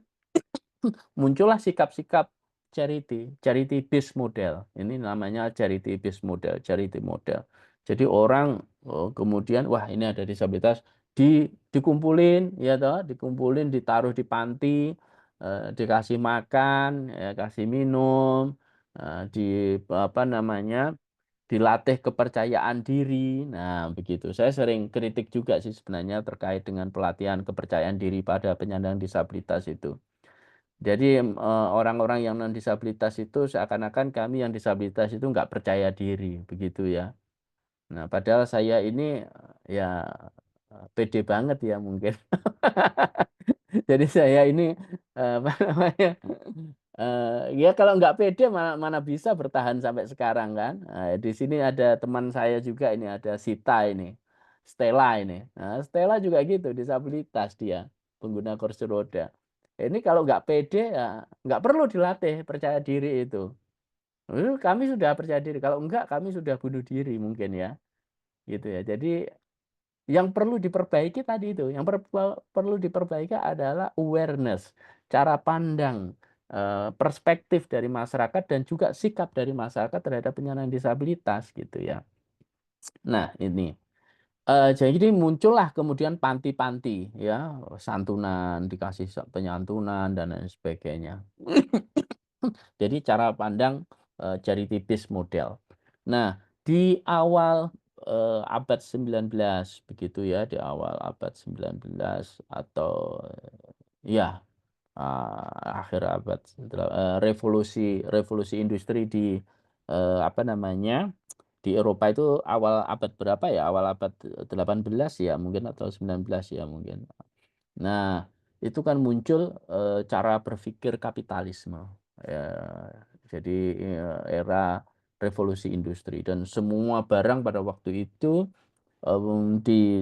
muncullah sikap-sikap charity based model. Ini namanya charity based model, charity model. Jadi orang kemudian wah ini ada disabilitas dikumpulin ya toh, dikumpulin ditaruh di panti, dikasih makan, ya, kasih minum, di apa namanya? Dilatih kepercayaan diri. Nah, begitu. Saya sering kritik juga sih sebenarnya terkait dengan pelatihan kepercayaan diri pada penyandang disabilitas itu. Jadi orang-orang yang non disabilitas itu seakan-akan kami yang disabilitas itu nggak percaya diri, begitu ya. Nah, padahal saya ini ya pede banget ya mungkin. Jadi saya ini apa namanya? Ya kalau nggak pede mana, mana bisa bertahan sampai sekarang kan. Nah, di sini ada teman saya juga ini ada Sita ini, Stella ini. Nah, Stella juga gitu disabilitas dia, pengguna kursi roda. Ini kalau nggak pede ya nggak perlu dilatih percaya diri itu. Kami sudah percaya diri. Kalau enggak kami sudah bunuh diri mungkin ya, gitu ya. Jadi yang perlu diperbaiki tadi itu, yang perlu diperbaiki adalah awareness, cara pandang, perspektif dari masyarakat dan juga sikap dari masyarakat terhadap penyandang disabilitas gitu ya. Nah ini, jadi muncullah kemudian panti-panti ya, santunan, dikasih penyantunan dan lain sebagainya. Jadi cara pandang charity based model. Nah, di awal abad 19 begitu ya, di awal abad 19 atau ya akhir abad revolusi revolusi industri di apa namanya? Di Eropa itu awal abad berapa ya? Awal abad 18 ya mungkin atau 19 ya mungkin. Nah, itu kan muncul cara berpikir kapitalisme. Ya, jadi era revolusi industri dan semua barang pada waktu itu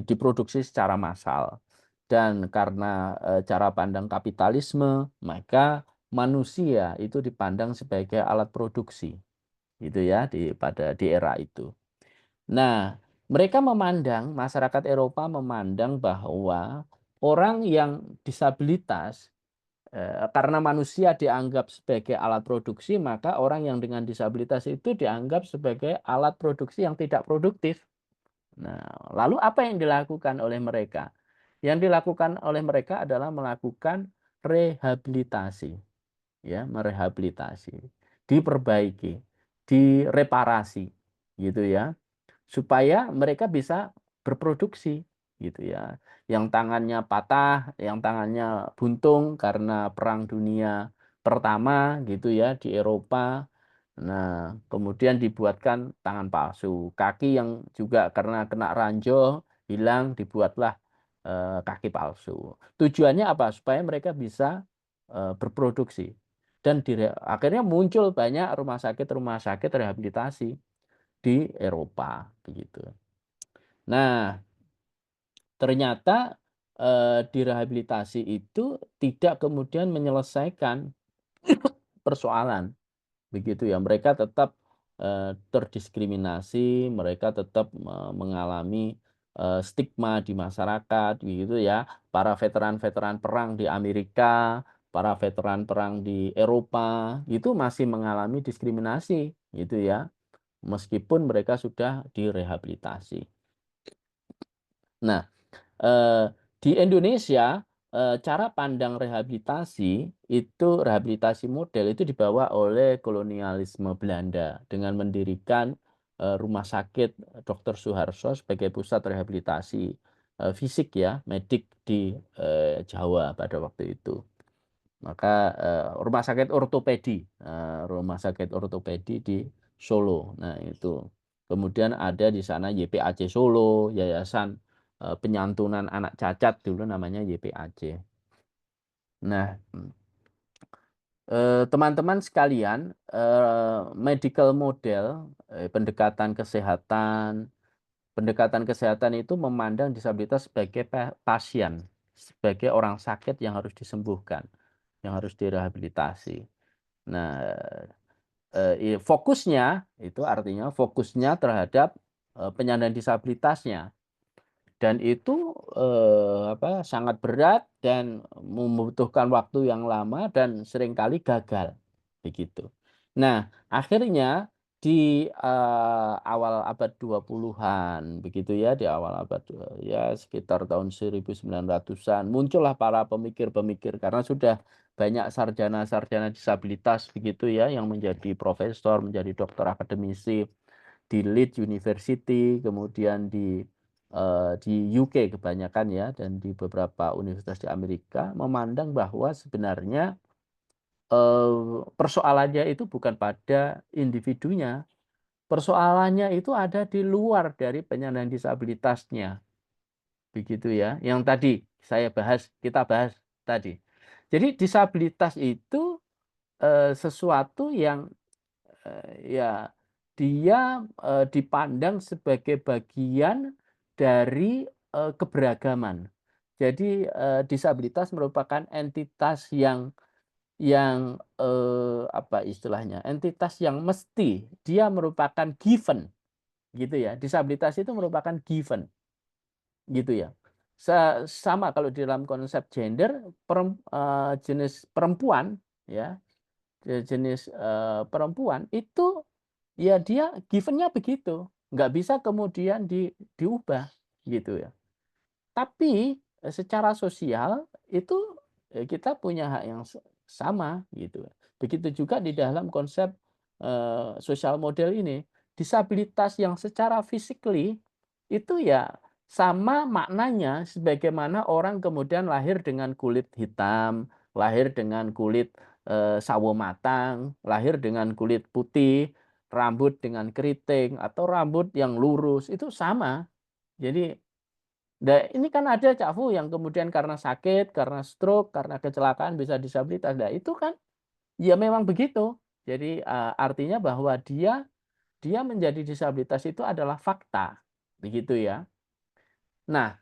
diproduksi secara massal. Dan karena cara pandang kapitalisme, maka manusia itu dipandang sebagai alat produksi, gitu ya di era itu. Nah, mereka memandang, masyarakat Eropa memandang bahwa orang yang disabilitas, karena manusia dianggap sebagai alat produksi, maka orang yang dengan disabilitas itu dianggap sebagai alat produksi yang tidak produktif. Nah, lalu apa yang dilakukan oleh mereka? Yang dilakukan oleh mereka adalah melakukan rehabilitasi, ya, merehabilitasi, diperbaiki, direparasi, gitu ya, supaya mereka bisa berproduksi gitu ya. Yang tangannya patah, yang tangannya buntung karena Perang Dunia Pertama gitu ya di Eropa. Nah, kemudian dibuatkan tangan palsu, kaki yang juga karena kena ranjau hilang dibuatlah kaki palsu. Tujuannya apa? Supaya mereka bisa berproduksi. Dan akhirnya muncul banyak rumah sakit rehabilitasi di Eropa begitu. Nah, ternyata direhabilitasi itu tidak kemudian menyelesaikan persoalan begitu ya. Mereka tetap terdiskriminasi, mereka tetap mengalami stigma di masyarakat gitu ya. Para veteran-veteran perang di Amerika, para veteran perang di Eropa itu masih mengalami diskriminasi gitu ya. Meskipun mereka sudah direhabilitasi. Nah, di Indonesia cara pandang rehabilitasi model itu dibawa oleh kolonialisme Belanda dengan mendirikan Rumah Sakit Dr. Suharto sebagai pusat rehabilitasi fisik ya, medik di Jawa pada waktu itu. Maka rumah sakit ortopedi di Solo. Nah, itu. Kemudian ada di sana YPAC Solo, Yayasan Penyantunan Anak Cacat dulu namanya YPAC. Nah, teman-teman sekalian, medical model, pendekatan kesehatan itu memandang disabilitas sebagai pasien, sebagai orang sakit yang harus disembuhkan, yang harus direhabilitasi. Nah, fokusnya itu artinya fokusnya terhadap penyandang disabilitasnya. Dan itu sangat berat dan membutuhkan waktu yang lama dan seringkali gagal begitu. Nah, akhirnya di awal abad 20-an begitu ya, di awal abad ya sekitar tahun 1900-an muncullah para pemikir-pemikir karena sudah banyak sarjana-sarjana disabilitas begitu ya yang menjadi profesor, menjadi doktor akademisi di Leeds University, kemudian di UK kebanyakan ya, dan di beberapa universitas di Amerika memandang bahwa sebenarnya persoalannya itu bukan pada individunya, persoalannya itu ada di luar dari penyandang disabilitasnya, begitu ya. Yang tadi kita bahas tadi. Jadi disabilitas itu sesuatu yang ya dia dipandang sebagai bagian dari keberagaman. Jadi disabilitas merupakan entitas yang apa istilahnya? Entitas yang mesti dia merupakan given gitu ya. Disabilitas itu merupakan given gitu ya. Sama kalau di dalam konsep gender jenis perempuan ya, jenis perempuan itu ya dia given-nya begitu, nggak bisa kemudian diubah gitu ya. Tapi secara sosial itu kita punya hak yang sama gitu. Begitu juga di dalam konsep sosial model ini, disabilitas yang secara physically itu ya sama maknanya sebagaimana orang kemudian lahir dengan kulit hitam, lahir dengan kulit sawo matang, lahir dengan kulit putih, rambut dengan keriting atau rambut yang lurus itu sama. Jadi ini kan ada Cak Fu yang kemudian karena sakit, karena stroke, karena kecelakaan bisa disabilitas. Nah, itu kan ya memang begitu. Jadi artinya bahwa dia menjadi disabilitas itu adalah fakta. Begitu ya. Nah,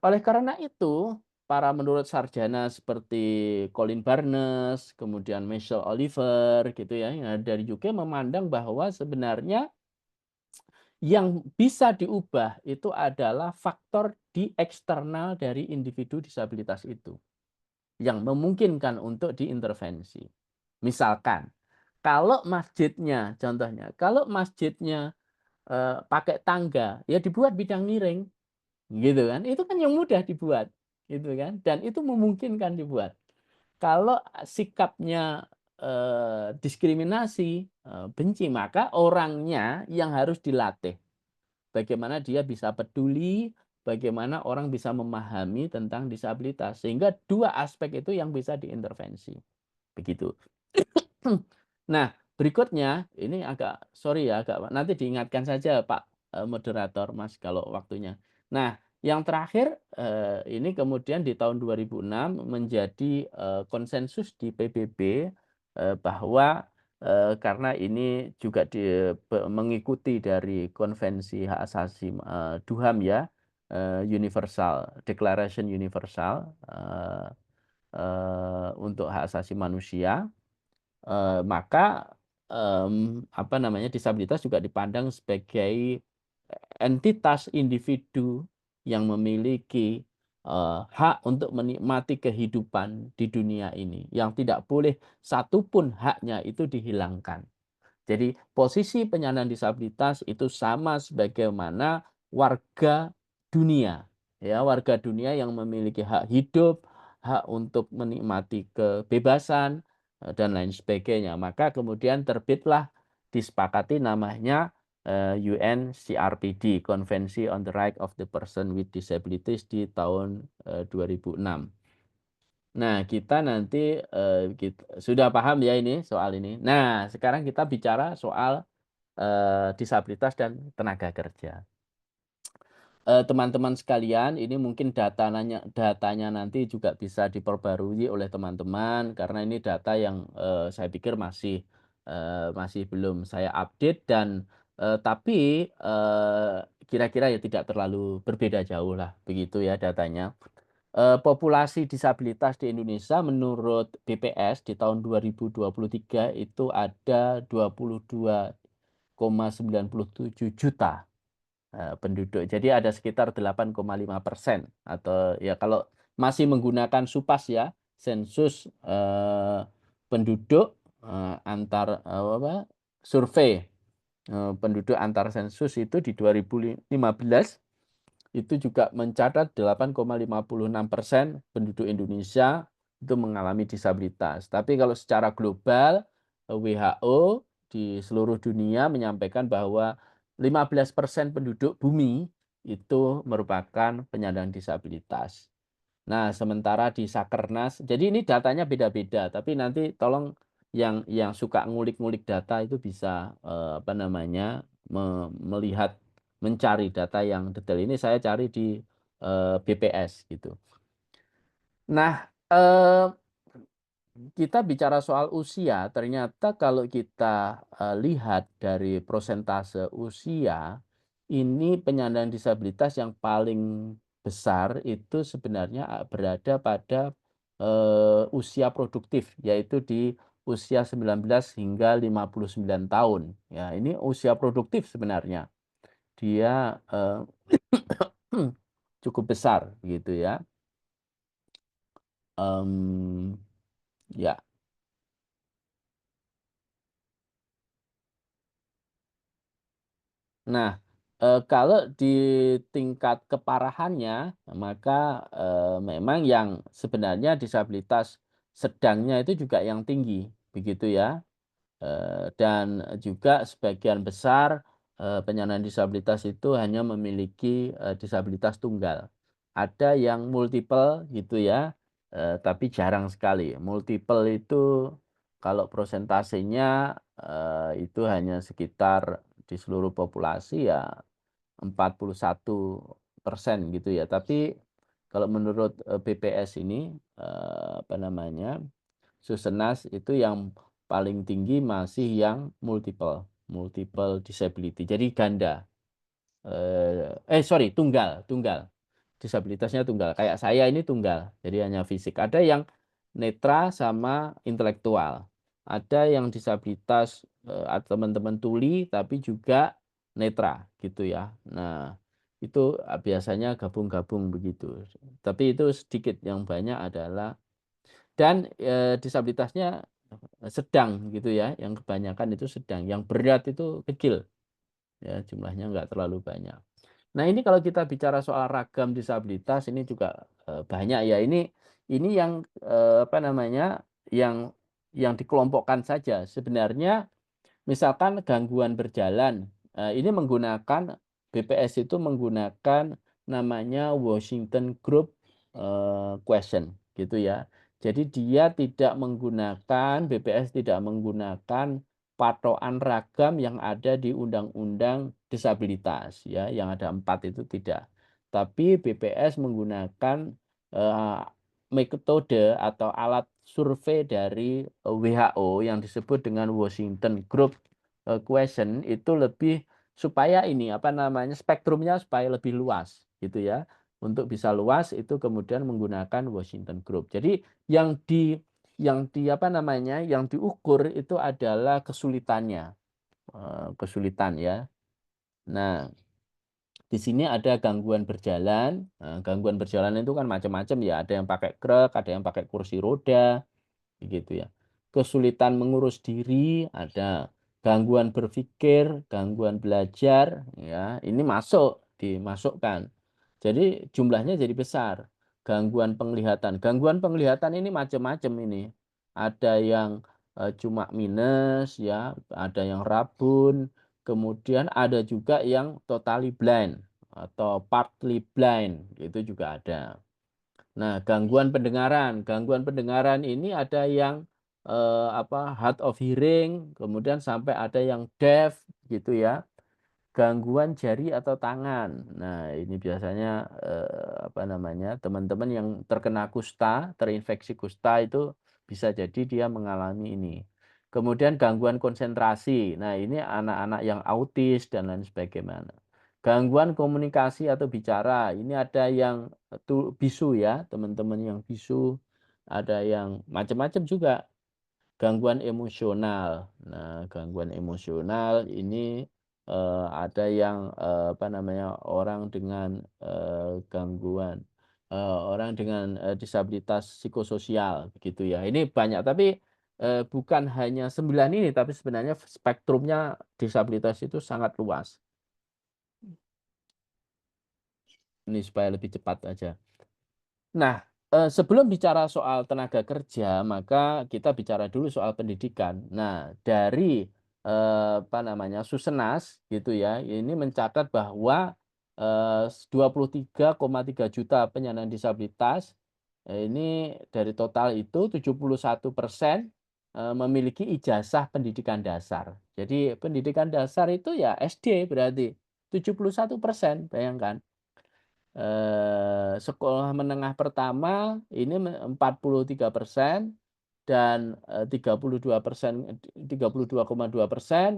oleh karena itu para menurut sarjana seperti Colin Barnes, kemudian Michelle Oliver gitu ya, yang dari UK memandang bahwa sebenarnya yang bisa diubah itu adalah faktor di eksternal dari individu disabilitas itu yang memungkinkan untuk diintervensi. Misalkan kalau masjidnya, contohnya, kalau masjidnya pakai tangga, ya dibuat bidang miring, gitu kan? Itu kan yang mudah dibuat, gitu kan? Dan itu memungkinkan dibuat. Kalau sikapnya diskriminasi, benci, maka orangnya yang harus dilatih. Bagaimana dia bisa peduli, bagaimana orang bisa memahami tentang disabilitas. Sehingga dua aspek itu yang bisa diintervensi. Begitu. Nah, berikutnya, ini agak, sorry ya, agak nanti diingatkan saja Pak moderator, Mas, kalau waktunya. Nah, yang terakhir, ini kemudian di tahun 2006 menjadi konsensus di PBB bahwa karena ini juga mengikuti dari konvensi hak asasi DUHAM ya, Universal Declaration Universal untuk hak asasi manusia, maka apa namanya disabilitas juga dipandang sebagai entitas individu yang memiliki hak untuk menikmati kehidupan di dunia ini, yang tidak boleh satupun haknya itu dihilangkan. Jadi posisi penyandang disabilitas itu sama sebagaimana warga dunia, ya, warga dunia yang memiliki hak hidup, hak untuk menikmati kebebasan dan lain sebagainya. Maka kemudian terbitlah disepakati namanya UNCRPD, Convention on the Right of the Person with Disabilities di tahun 2006. Nah, kita nanti sudah paham ya ini soal ini. Nah, sekarang kita bicara soal disabilitas dan tenaga kerja. Teman-teman sekalian, ini mungkin datanya nanti juga bisa diperbarui oleh teman-teman karena ini data yang saya pikir masih belum saya update dan tapi kira-kira ya tidak terlalu berbeda jauh lah begitu ya datanya. Populasi disabilitas di Indonesia menurut BPS di tahun 2023 itu ada 22,97 juta penduduk. Jadi ada sekitar 8,5% atau ya kalau masih menggunakan SUPAS ya, sensus penduduk antar survei penduduk antar sensus itu di 2015 itu juga mencatat 8,56% penduduk Indonesia itu mengalami disabilitas. Tapi kalau secara global, WHO di seluruh dunia menyampaikan bahwa 15% penduduk bumi itu merupakan penyandang disabilitas. Nah, sementara di Sakernas, jadi ini datanya beda-beda, tapi nanti tolong yang suka ngulik-ngulik data itu bisa melihat mencari data yang detail. Ini saya cari di BPS gitu. Nah, kita bicara soal usia, ternyata kalau kita lihat dari persentase usia, ini penyandang disabilitas yang paling besar itu sebenarnya berada pada usia produktif, yaitu di usia 19 hingga 59 tahun. Ya, ini usia produktif sebenarnya. Dia cukup besar gitu ya. Ya. Nah, kalau di tingkat keparahannya, maka memang yang sebenarnya disabilitas sedangnya itu juga yang tinggi, begitu ya. Dan juga sebagian besar penyandang disabilitas itu hanya memiliki disabilitas tunggal. Ada yang multiple gitu ya, tapi jarang sekali. Multiple itu kalau prosentasenya itu hanya sekitar di seluruh populasi ya 41% gitu ya. Tapi kalau menurut BPS ini Susenas itu yang paling tinggi masih yang multiple disability. Jadi ganda. Tunggal. Disabilitasnya tunggal. Kayak saya ini tunggal. Jadi hanya fisik. Ada yang netra sama intelektual. Ada yang disabilitas teman-teman tuli tapi juga netra gitu ya. Nah, itu biasanya gabung-gabung begitu. Tapi itu sedikit, yang banyak adalah dan disabilitasnya sedang gitu ya, yang kebanyakan itu sedang, yang berat itu kecil ya, jumlahnya nggak terlalu banyak. Nah, ini kalau kita bicara soal ragam disabilitas ini juga banyak ya, ini yang yang dikelompokkan saja. Sebenarnya misalkan gangguan berjalan, ini menggunakan BPS itu menggunakan namanya Washington Group Question gitu ya. Jadi dia tidak menggunakan, BPS tidak menggunakan patokan ragam yang ada di Undang-Undang Disabilitas ya, yang ada 4 itu tidak. Tapi BPS menggunakan metode atau alat survei dari WHO yang disebut dengan Washington Group Question itu lebih supaya ini spektrumnya supaya lebih luas gitu ya. Untuk bisa luas itu kemudian menggunakan Washington Group. Jadi yang diukur itu adalah kesulitannya. Kesulitan ya. Nah, Di sini ada gangguan berjalan. Nah, gangguan berjalan itu kan macam-macam ya. Ada yang pakai krek, ada yang pakai kursi roda, gitu ya. Kesulitan mengurus diri, ada gangguan berpikir, gangguan belajar, ya. Ini dimasukkan. Jadi jumlahnya jadi besar. Gangguan penglihatan. Gangguan penglihatan ini macam-macam ini. Ada yang cuma minus, ya, ada yang rabun, kemudian ada juga yang totally blind atau partly blind, itu juga ada. Nah, gangguan pendengaran ini ada yang hard of hearing, kemudian sampai ada yang deaf, gitu ya. Gangguan jari atau tangan. Nah, ini biasanya teman-teman yang terkena kusta, terinfeksi kusta itu bisa jadi dia mengalami ini. Kemudian gangguan konsentrasi. Nah, ini anak-anak yang autis dan lain sebagainya. Gangguan komunikasi atau bicara. Ini ada yang bisu ya, teman-teman yang bisu, ada yang macam-macam juga. Gangguan emosional. Nah, gangguan emosional ini ada yang orang dengan disabilitas psikososial begitu ya. Ini banyak tapi bukan hanya 9 ini tapi sebenarnya spektrumnya disabilitas itu sangat luas. Ini supaya lebih cepat aja. Nah, sebelum bicara soal tenaga kerja, maka kita bicara dulu soal pendidikan. Nah, dari Susenas gitu ya, ini mencatat bahwa 23,3 juta penyandang disabilitas, ini dari total itu 71% memiliki ijazah pendidikan dasar. Jadi pendidikan dasar itu ya SD berarti 71%, bayangkan. Sekolah menengah pertama ini 43% dan 32,2%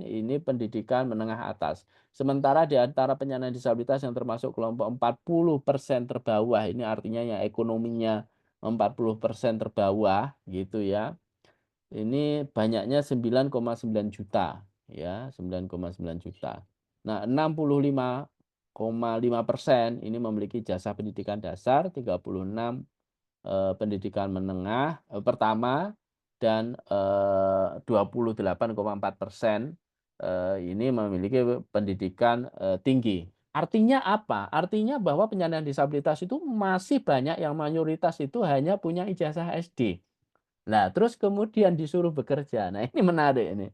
ini pendidikan menengah atas. Sementara di antara penyandang disabilitas yang termasuk kelompok 40% terbawah, ini artinya yang ekonominya 40% terbawah gitu ya. Ini banyaknya 9,9 juta ya, 9,9 juta. Nah, 65,5% ini memiliki jasa pendidikan dasar, 36 pendidikan menengah pertama dan 28,4% ini memiliki pendidikan tinggi. Artinya apa? Artinya bahwa penyandang disabilitas itu masih banyak yang mayoritas itu hanya punya ijazah SD. Nah, terus kemudian disuruh bekerja. Nah, ini menarik ini.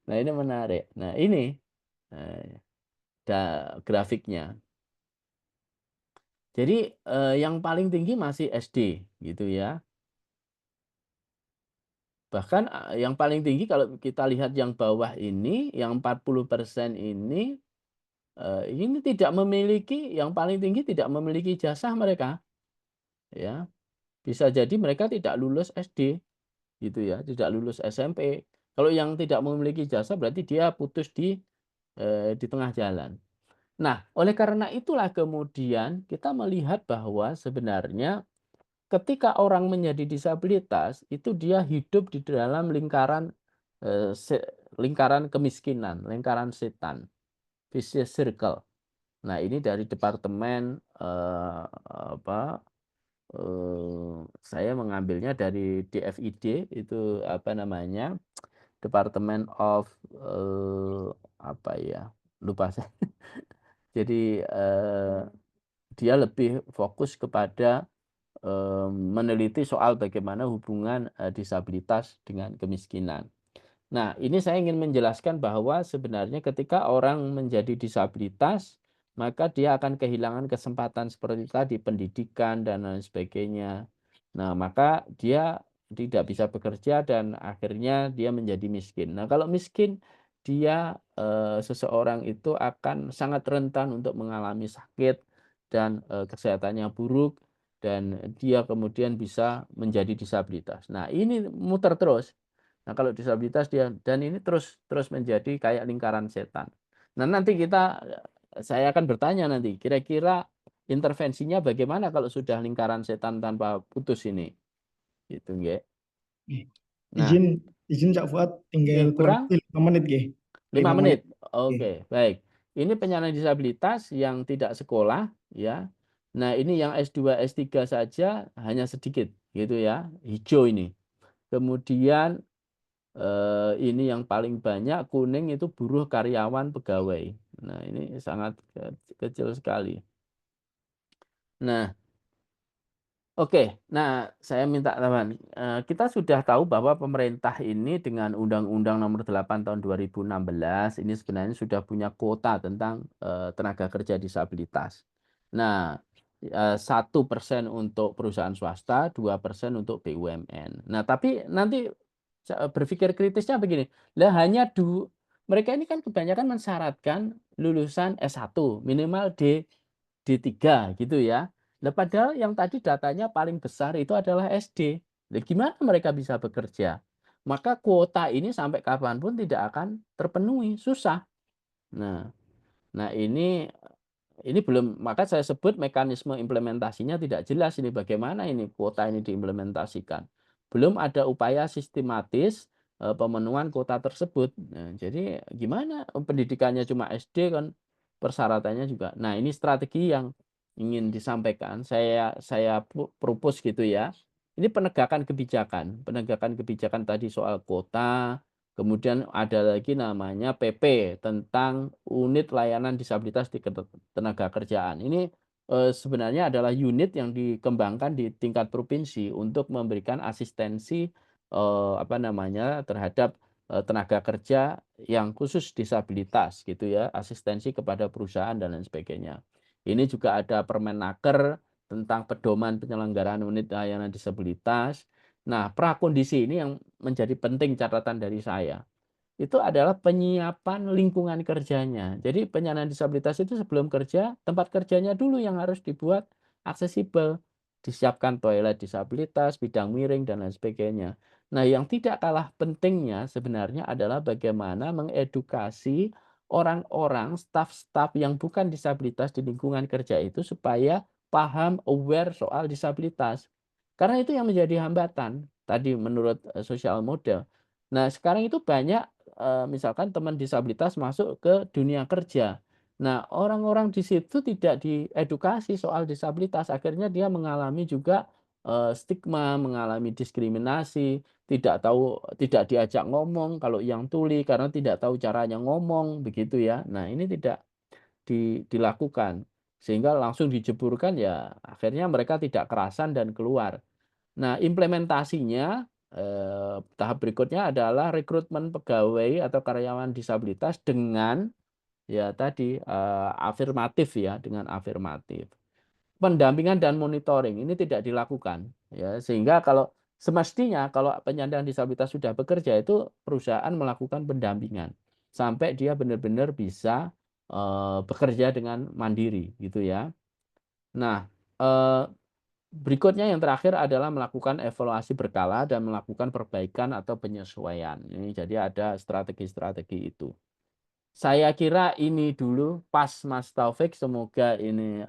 Nah, ini menarik. Nah, ini grafiknya. Jadi yang paling tinggi masih SD gitu ya. Bahkan yang paling tinggi kalau kita lihat yang bawah ini, yang 40% ini tidak memiliki, yang paling tinggi tidak memiliki ijazah mereka. Ya. Bisa jadi mereka tidak lulus SD gitu ya, tidak lulus SMP. Kalau yang tidak memiliki ijazah berarti dia putus di tengah jalan. Nah, oleh karena itulah kemudian kita melihat bahwa sebenarnya ketika orang menjadi disabilitas itu dia hidup di dalam lingkaran kemiskinan, lingkaran setan, vicious circle. Nah, ini dari departemen saya mengambilnya dari DFID itu Department of lupa saya. Jadi dia lebih fokus kepada meneliti soal bagaimana hubungan disabilitas dengan kemiskinan. Nah, ini saya ingin menjelaskan bahwa sebenarnya ketika orang menjadi disabilitas, maka dia akan kehilangan kesempatan seperti tadi, pendidikan dan lain sebagainya. Nah, maka dia tidak bisa bekerja dan akhirnya dia menjadi miskin. Nah, kalau miskin, seseorang itu akan sangat rentan untuk mengalami sakit dan kesehatannya buruk dan dia kemudian bisa menjadi disabilitas. Nah, ini muter terus. Nah, kalau disabilitas dan ini terus menjadi kayak lingkaran setan. Nah, nanti saya akan bertanya nanti, kira-kira intervensinya bagaimana kalau sudah lingkaran setan tanpa putus ini? Gitu, nggih. Nah, Izin Cak Fuad tinggal kurang kurang lebih 5 menit nggih. 5 menit. Nggih. Oke, baik. ini penyandang disabilitas yang tidak sekolah, ya. Nah, ini yang S2, S3 saja hanya sedikit, gitu ya, hijau ini. Kemudian ini yang paling banyak kuning itu buruh, karyawan, pegawai. Nah, ini sangat kecil sekali. Nah, oke. Nah, saya minta teman, kita sudah tahu bahwa pemerintah ini dengan Undang-Undang Nomor 8 Tahun 2016 ini sebenarnya sudah punya kuota tentang tenaga kerja disabilitas. Nah, 1% untuk perusahaan swasta, 2% untuk BUMN. Nah, tapi nanti berpikir kritisnya begini, lah hanya mereka ini kan kebanyakan mensyaratkan lulusan S1 minimal D3 gitu ya. Nah, padahal yang tadi datanya paling besar itu adalah SD. Nah, gimana mereka bisa bekerja? Maka kuota ini sampai kapanpun tidak akan terpenuhi, susah. Nah ini belum, maka saya sebut mekanisme implementasinya tidak jelas ini, bagaimana ini kuota ini diimplementasikan. Belum ada upaya sistematis pemenuhan kuota tersebut. Nah, jadi gimana pendidikannya cuma SD kan, persyaratannya juga. Nah, ini strategi yang ingin disampaikan. Saya propose gitu ya. Ini penegakan kebijakan tadi soal kuota. Kemudian ada lagi namanya PP tentang unit layanan disabilitas di tenaga kerjaan. Ini sebenarnya adalah unit yang dikembangkan di tingkat provinsi untuk memberikan asistensi terhadap tenaga kerja yang khusus disabilitas gitu ya, asistensi kepada perusahaan dan lain sebagainya. Ini juga ada Permenaker tentang pedoman penyelenggaraan unit layanan disabilitas. Nah, prakondisi ini yang menjadi penting catatan dari saya. Itu adalah penyiapan lingkungan kerjanya. Jadi penyandang disabilitas itu sebelum kerja, tempat kerjanya dulu yang harus dibuat aksesibel. Disiapkan toilet disabilitas, bidang miring, dan lain sebagainya. Nah, yang tidak kalah pentingnya sebenarnya adalah bagaimana mengedukasi orang-orang, staf-staf yang bukan disabilitas di lingkungan kerja itu supaya paham, aware soal disabilitas. Karena itu yang menjadi hambatan tadi menurut social model. Nah, sekarang itu banyak misalkan teman disabilitas masuk ke dunia kerja. Nah, orang-orang di situ tidak diedukasi soal disabilitas, akhirnya dia mengalami juga stigma, mengalami diskriminasi, tidak diajak ngomong kalau yang tuli karena tidak tahu caranya ngomong, begitu ya. Nah, ini tidak dilakukan sehingga langsung dijeburkan, ya akhirnya mereka tidak kerasan dan keluar. Nah, implementasinya tahap berikutnya adalah rekrutmen pegawai atau karyawan disabilitas dengan ya tadi afirmatif ya, dengan afirmatif. Pendampingan dan monitoring ini tidak dilakukan ya, sehingga semestinya kalau penyandang disabilitas sudah bekerja itu perusahaan melakukan pendampingan sampai dia benar-benar bisa bekerja dengan mandiri gitu ya. Nah, berikutnya yang terakhir adalah melakukan evaluasi berkala dan melakukan perbaikan atau penyesuaian. Ini jadi ada strategi-strategi itu. Saya kira ini dulu pas Mas Taufik, semoga ini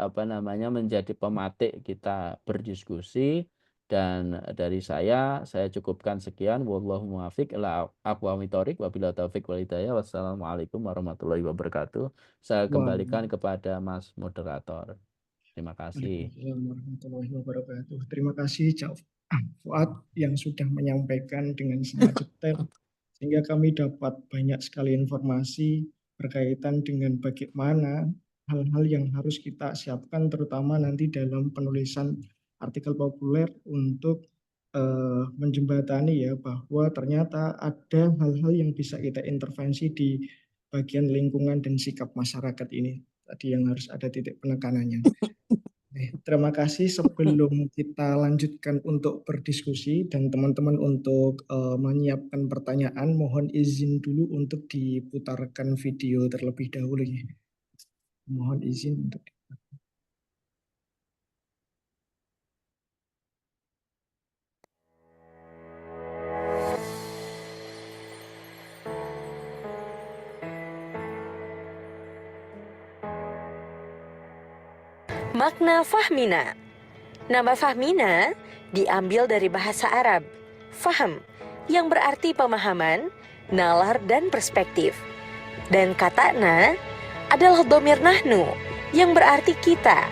menjadi pematik kita berdiskusi, dan dari saya cukupkan sekian. Wallahu muwaffiq ila aqwamit thoriq, wabillahi taufiq wal hidayah. Wassalamualaikum warahmatullahi wabarakatuh. Saya kembalikan kepada Mas moderator. Terima kasih. Waalaikumsalam warahmatullahi wabarakatuh. Terima kasih Cak Fuad yang sudah menyampaikan dengan sangat detail sehingga kami dapat banyak sekali informasi berkaitan dengan bagaimana hal-hal yang harus kita siapkan terutama nanti dalam penulisan artikel populer untuk menjembatani ya bahwa ternyata ada hal-hal yang bisa kita intervensi di bagian lingkungan dan sikap masyarakat ini tadi yang harus ada titik penekanannya. Terima kasih. Sebelum kita lanjutkan untuk berdiskusi dan teman-teman untuk menyiapkan pertanyaan, mohon izin dulu untuk diputarkan video terlebih dahulu ya. Mohon izin untuk Makna Fahmina. Nama Fahmina diambil dari bahasa Arab, faham, yang berarti pemahaman, nalar, dan perspektif. Dan kata na adalah dhamir nahnu yang berarti kita,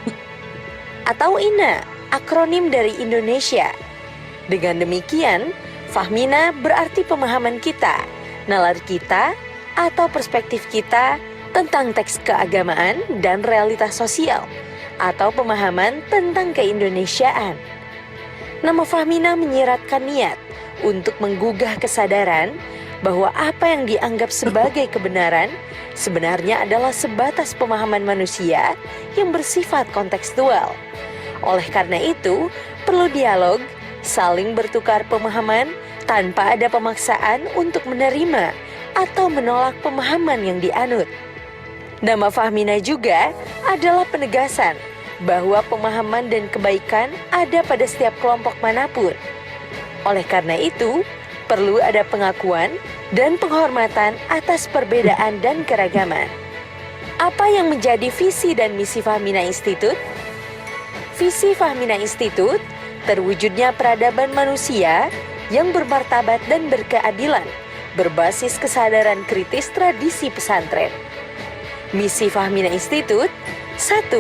atau INA, akronim dari Indonesia. Dengan demikian, fahmina berarti pemahaman kita, nalar kita, atau perspektif kita tentang teks keagamaan dan realitas sosial, atau pemahaman tentang keindonesiaan. Nama fahmina menyiratkan niat untuk menggugah kesadaran bahwa apa yang dianggap sebagai kebenaran sebenarnya adalah sebatas pemahaman manusia yang bersifat kontekstual. Oleh karena itu, perlu dialog, saling bertukar pemahaman tanpa ada pemaksaan untuk menerima atau menolak pemahaman yang dianut. Nama fahmina juga adalah penegasan bahwa pemahaman dan kebaikan ada pada setiap kelompok manapun. Oleh karena itu, perlu ada pengakuan dan penghormatan atas perbedaan dan keragaman. Apa yang menjadi visi dan misi Fahmina Institute? Visi Fahmina Institute terwujudnya peradaban manusia yang bermartabat dan berkeadilan, berbasis kesadaran kritis tradisi pesantren. Misi Fahmina Institute 1.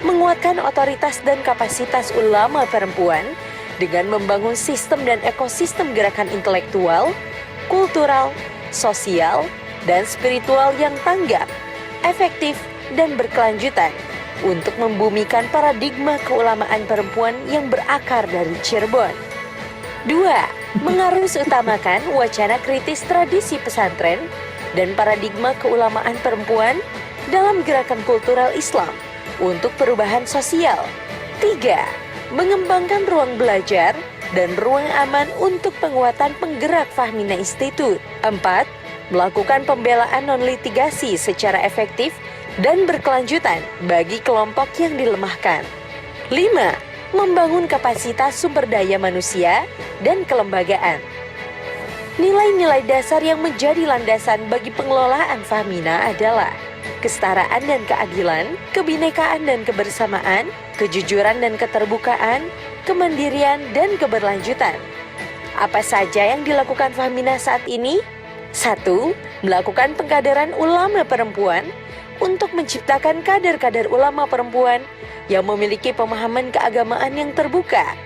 Menguatkan otoritas dan kapasitas ulama perempuan dengan membangun sistem dan ekosistem gerakan intelektual, kultural, sosial, dan spiritual yang tanggap, efektif, dan berkelanjutan untuk membumikan paradigma keulamaan perempuan yang berakar dari Cirebon. 2. Mengarus utamakan wacana kritis tradisi pesantren dan paradigma keulamaan perempuan dalam gerakan kultural Islam untuk perubahan sosial. 3. Mengembangkan ruang belajar dan ruang aman untuk penguatan penggerak Fahmina Institute. 4. Melakukan pembelaan non-litigasi secara efektif dan berkelanjutan bagi kelompok yang dilemahkan. 5. Membangun kapasitas sumber daya manusia dan kelembagaan. Nilai-nilai dasar yang menjadi landasan bagi pengelolaan Fahmina adalah kesetaraan dan keadilan, kebinekaan dan kebersamaan, kejujuran dan keterbukaan, kemandirian dan keberlanjutan. Apa saja yang dilakukan Fahmina saat ini? 1. Melakukan pengkaderan ulama perempuan untuk menciptakan kader-kader ulama perempuan yang memiliki pemahaman keagamaan yang terbuka,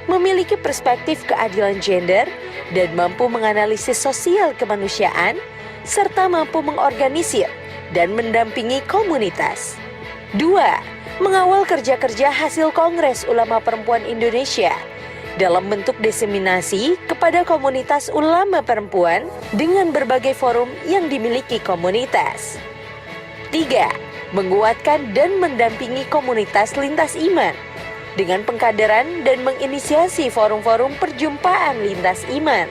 memiliki perspektif keadilan gender, dan mampu menganalisis sosial kemanusiaan, serta mampu mengorganisir dan mendampingi komunitas. 2. Mengawal kerja-kerja hasil Kongres Ulama Perempuan Indonesia dalam bentuk diseminasi kepada komunitas ulama perempuan dengan berbagai forum yang dimiliki komunitas. 3. Menguatkan dan mendampingi komunitas lintas iman dengan pengkaderan dan menginisiasi forum-forum perjumpaan lintas iman.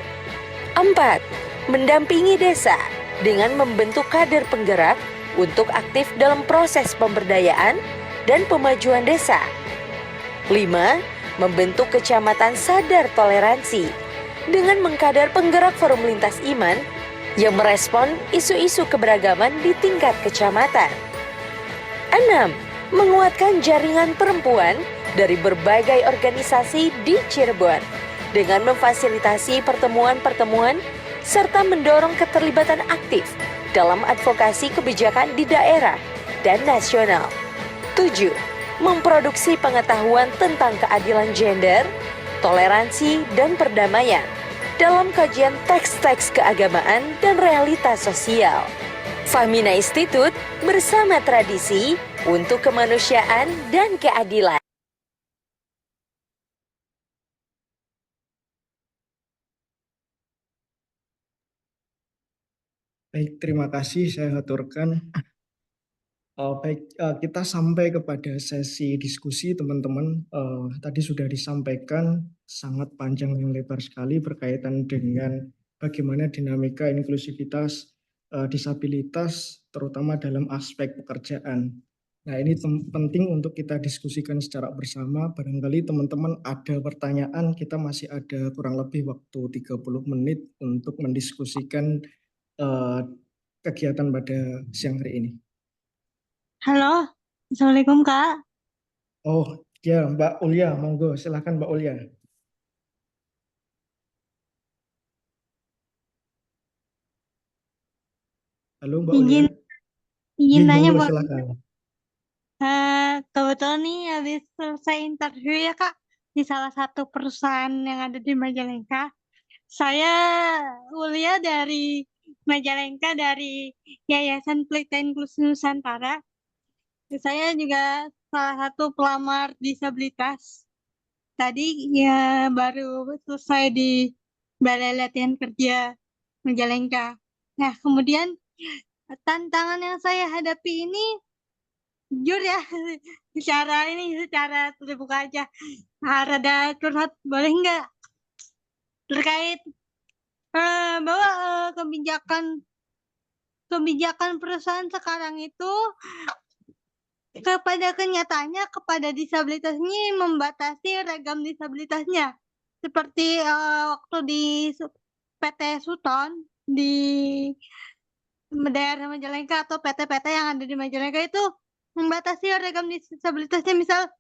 4. Mendampingi desa dengan membentuk kader penggerak untuk aktif dalam proses pemberdayaan dan pemajuan desa. 5. Membentuk kecamatan sadar toleransi dengan mengkader penggerak forum lintas iman yang merespon isu-isu keberagaman di tingkat kecamatan. 6. Menguatkan jaringan perempuan dari berbagai organisasi di Cirebon dengan memfasilitasi pertemuan-pertemuan serta mendorong keterlibatan aktif dalam advokasi kebijakan di daerah dan nasional. 7. Memproduksi pengetahuan tentang keadilan gender, toleransi, dan perdamaian dalam kajian teks-teks keagamaan dan realitas sosial. Fahmina Institute bersama tradisi untuk kemanusiaan dan keadilan. Baik, terima kasih saya aturkan. Baik, kita sampai kepada sesi diskusi teman-teman. Tadi sudah disampaikan sangat panjang dan lebar sekali berkaitan dengan bagaimana dinamika inklusivitas disabilitas terutama dalam aspek pekerjaan. Nah, ini penting untuk kita diskusikan secara bersama. Barangkali teman-teman ada pertanyaan, kita masih ada kurang lebih waktu 30 menit untuk mendiskusikan kegiatan pada siang hari ini. Halo, Assalamualaikum Kak. Oh ya, Mbak Ulia, monggo silakan Mbak Ulia. Halo Mbak Izin Ulia. Ingin nanya monggo boleh silakan. kebetulan nih habis selesai interview ya Kak di salah satu perusahaan yang ada di Majalengka. Saya kuliah dari Majalengka dari Yayasan Pelita Inklusi Nusantara. Saya juga salah satu pelamar disabilitas. Tadi ya baru selesai di Balai Latihan Kerja Majalengka. Nah, kemudian tantangan yang saya hadapi ini jujur ya secara terbuka aja. Rada curhat boleh nggak terkait bahwa kebijakan perusahaan sekarang itu kepada kenyataannya kepada disabilitas ini membatasi ragam disabilitasnya. Seperti waktu di PT Suton di daerah Majalengka atau PT-PT yang ada di Majalengka itu membatasi ragam disabilitasnya. Misal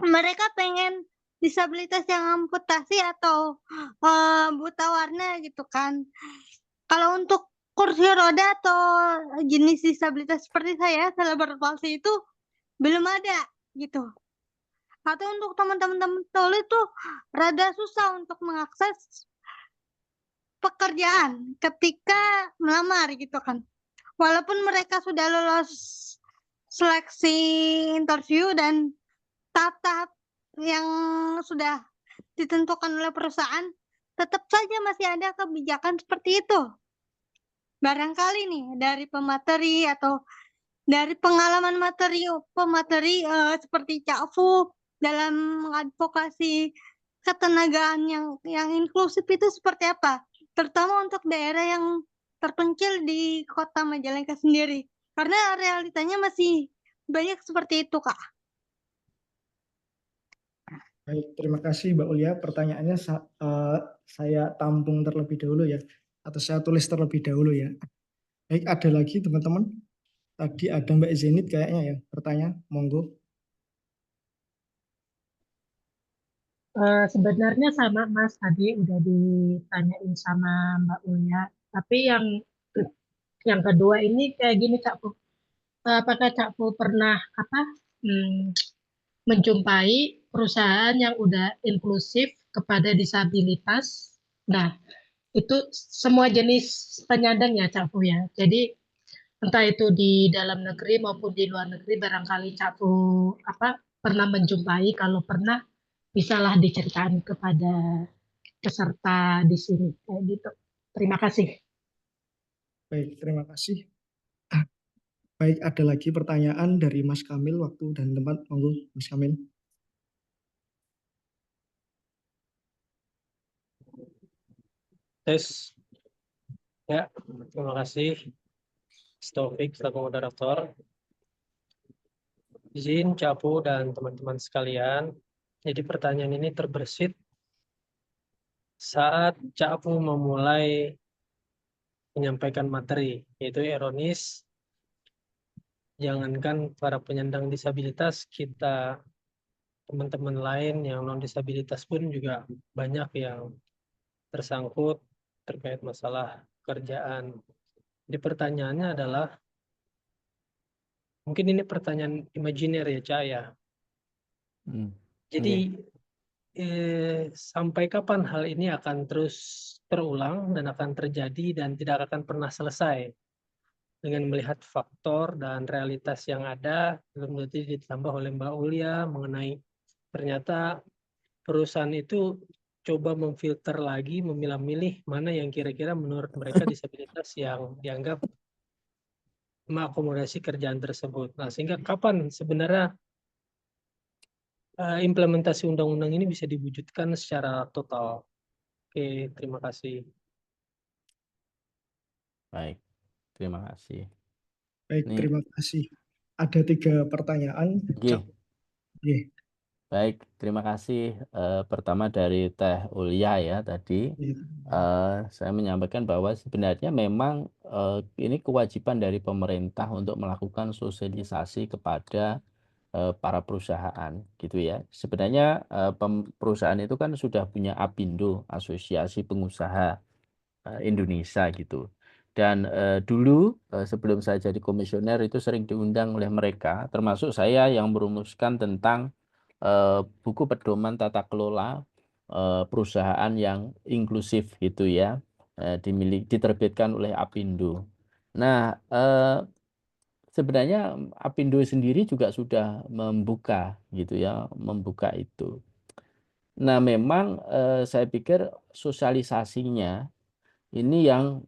mereka pengen disabilitas yang amputasi atau buta warna gitu kan. Kalau untuk kursi roda atau jenis disabilitas seperti saya, cerebral palsy itu belum ada gitu. Atau untuk teman-teman tuli itu rada susah untuk mengakses pekerjaan ketika melamar gitu kan. Walaupun mereka sudah lolos seleksi interview dan tahap-tahap yang sudah ditentukan oleh perusahaan, tetap saja masih ada kebijakan seperti itu. Barangkali nih dari pemateri atau dari pengalaman pemateri seperti Cak Fu dalam mengadvokasi ketenagaan yang inklusif itu seperti apa? Terutama untuk daerah yang terpencil di Kota Majalengka sendiri. Karena realitanya masih banyak seperti itu, Kak. Baik, terima kasih Mbak Ulia. Pertanyaannya saya tampung terlebih dahulu ya, atau saya tulis terlebih dahulu ya. Baik, ada lagi teman-teman. Tadi ada Mbak Zenit kayaknya ya, pertanyaan, monggo. Sebenarnya sama Mas, tadi udah ditanyain sama Mbak Ulia. Tapi yang kedua ini kayak gini Cak Fu. Apakah Cak Fu pernah menjumpai perusahaan yang udah inklusif kepada disabilitas? Nah, itu semua jenis penyandang ya Cak Fu ya. Jadi entah itu di dalam negeri maupun di luar negeri, barangkali Cak Fu pernah menjumpai. Kalau pernah, bisalah diceritakan kepada peserta di sini kayak gitu. Terima kasih. Baik, terima kasih. Baik, ada lagi pertanyaan dari Mas Kamil, waktu dan tempat, monggo Mas Kamil. Tes. Ya, terima kasih. Taufik selaku moderator. Izin Capu dan teman-teman sekalian. Jadi pertanyaan ini terbersit saat Capu memulai menyampaikan materi, yaitu ironis. Jangankan para penyandang disabilitas, kita teman-teman lain yang non disabilitas pun juga banyak yang tersangkut terkait masalah pekerjaan. Jadi pertanyaannya adalah, mungkin ini pertanyaan imajiner ya Cak ya. Jadi sampai kapan hal ini akan terus terulang dan akan terjadi dan tidak akan pernah selesai? Dengan melihat faktor dan realitas yang ada, belum nanti ditambah oleh Mbak Ulia mengenai ternyata perusahaan itu coba memfilter lagi, memilah-milih mana yang kira-kira menurut mereka disabilitas yang dianggap mengakomodasi kerjaan tersebut. Nah, sehingga kapan sebenarnya implementasi undang-undang ini bisa diwujudkan secara total? Oke, terima kasih. Baik, terima kasih. Baik, terima kasih. Ada 3 pertanyaan. Baik, terima kasih. Pertama dari Teh Ulia ya tadi. Saya menyampaikan bahwa sebenarnya memang ini kewajiban dari pemerintah untuk melakukan sosialisasi kepada para perusahaan gitu ya. Sebenarnya perusahaan itu kan sudah punya APindo, Asosiasi Pengusaha Indonesia gitu. Dan dulu sebelum saya jadi komisioner itu sering diundang oleh mereka, termasuk saya yang merumuskan tentang buku pedoman tata kelola perusahaan yang inklusif gitu ya, diterbitkan oleh Apindo. Nah, sebenarnya Apindo sendiri juga sudah membuka gitu ya, membuka itu. Nah, memang saya pikir sosialisasinya ini yang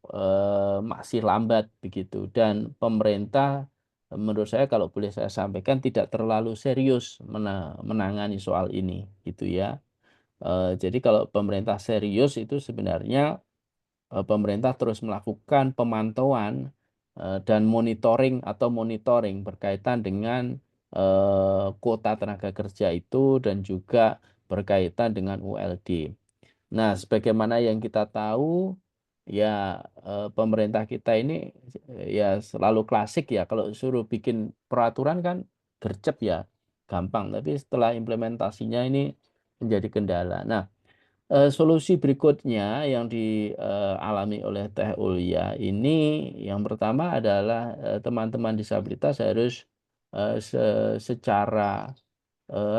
masih lambat begitu, dan pemerintah menurut saya kalau boleh saya sampaikan tidak terlalu serius menangani soal ini gitu ya. Jadi kalau pemerintah serius itu sebenarnya pemerintah terus melakukan pemantauan dan monitoring berkaitan dengan kuota tenaga kerja itu dan juga berkaitan dengan ULD. Nah, sebagaimana yang kita tahu, ya pemerintah kita ini ya selalu klasik ya, kalau suruh bikin peraturan kan gercep ya, gampang. Tapi setelah implementasinya ini menjadi kendala. Nah, solusi berikutnya yang dialami oleh Teh Ulia ini, yang pertama adalah teman-teman disabilitas harus secara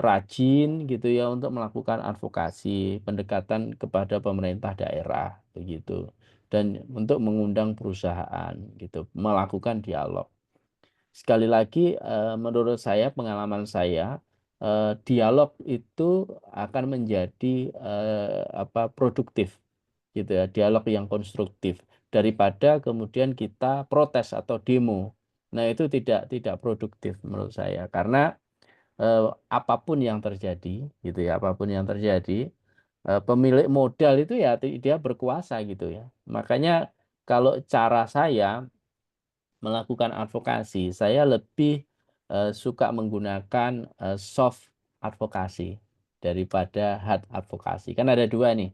rajin gitu ya untuk melakukan advokasi, pendekatan kepada pemerintah daerah begitu, dan untuk mengundang perusahaan gitu, melakukan dialog. Sekali lagi menurut saya, pengalaman saya, dialog itu akan menjadi produktif gitu ya, dialog yang konstruktif daripada kemudian kita protes atau demo. Nah, itu tidak produktif menurut saya, karena apapun yang terjadi gitu ya, apapun yang terjadi, pemilik modal itu ya dia berkuasa gitu ya. Makanya kalau cara saya melakukan advokasi, saya lebih suka menggunakan soft advokasi daripada hard advokasi. Kan ada dua nih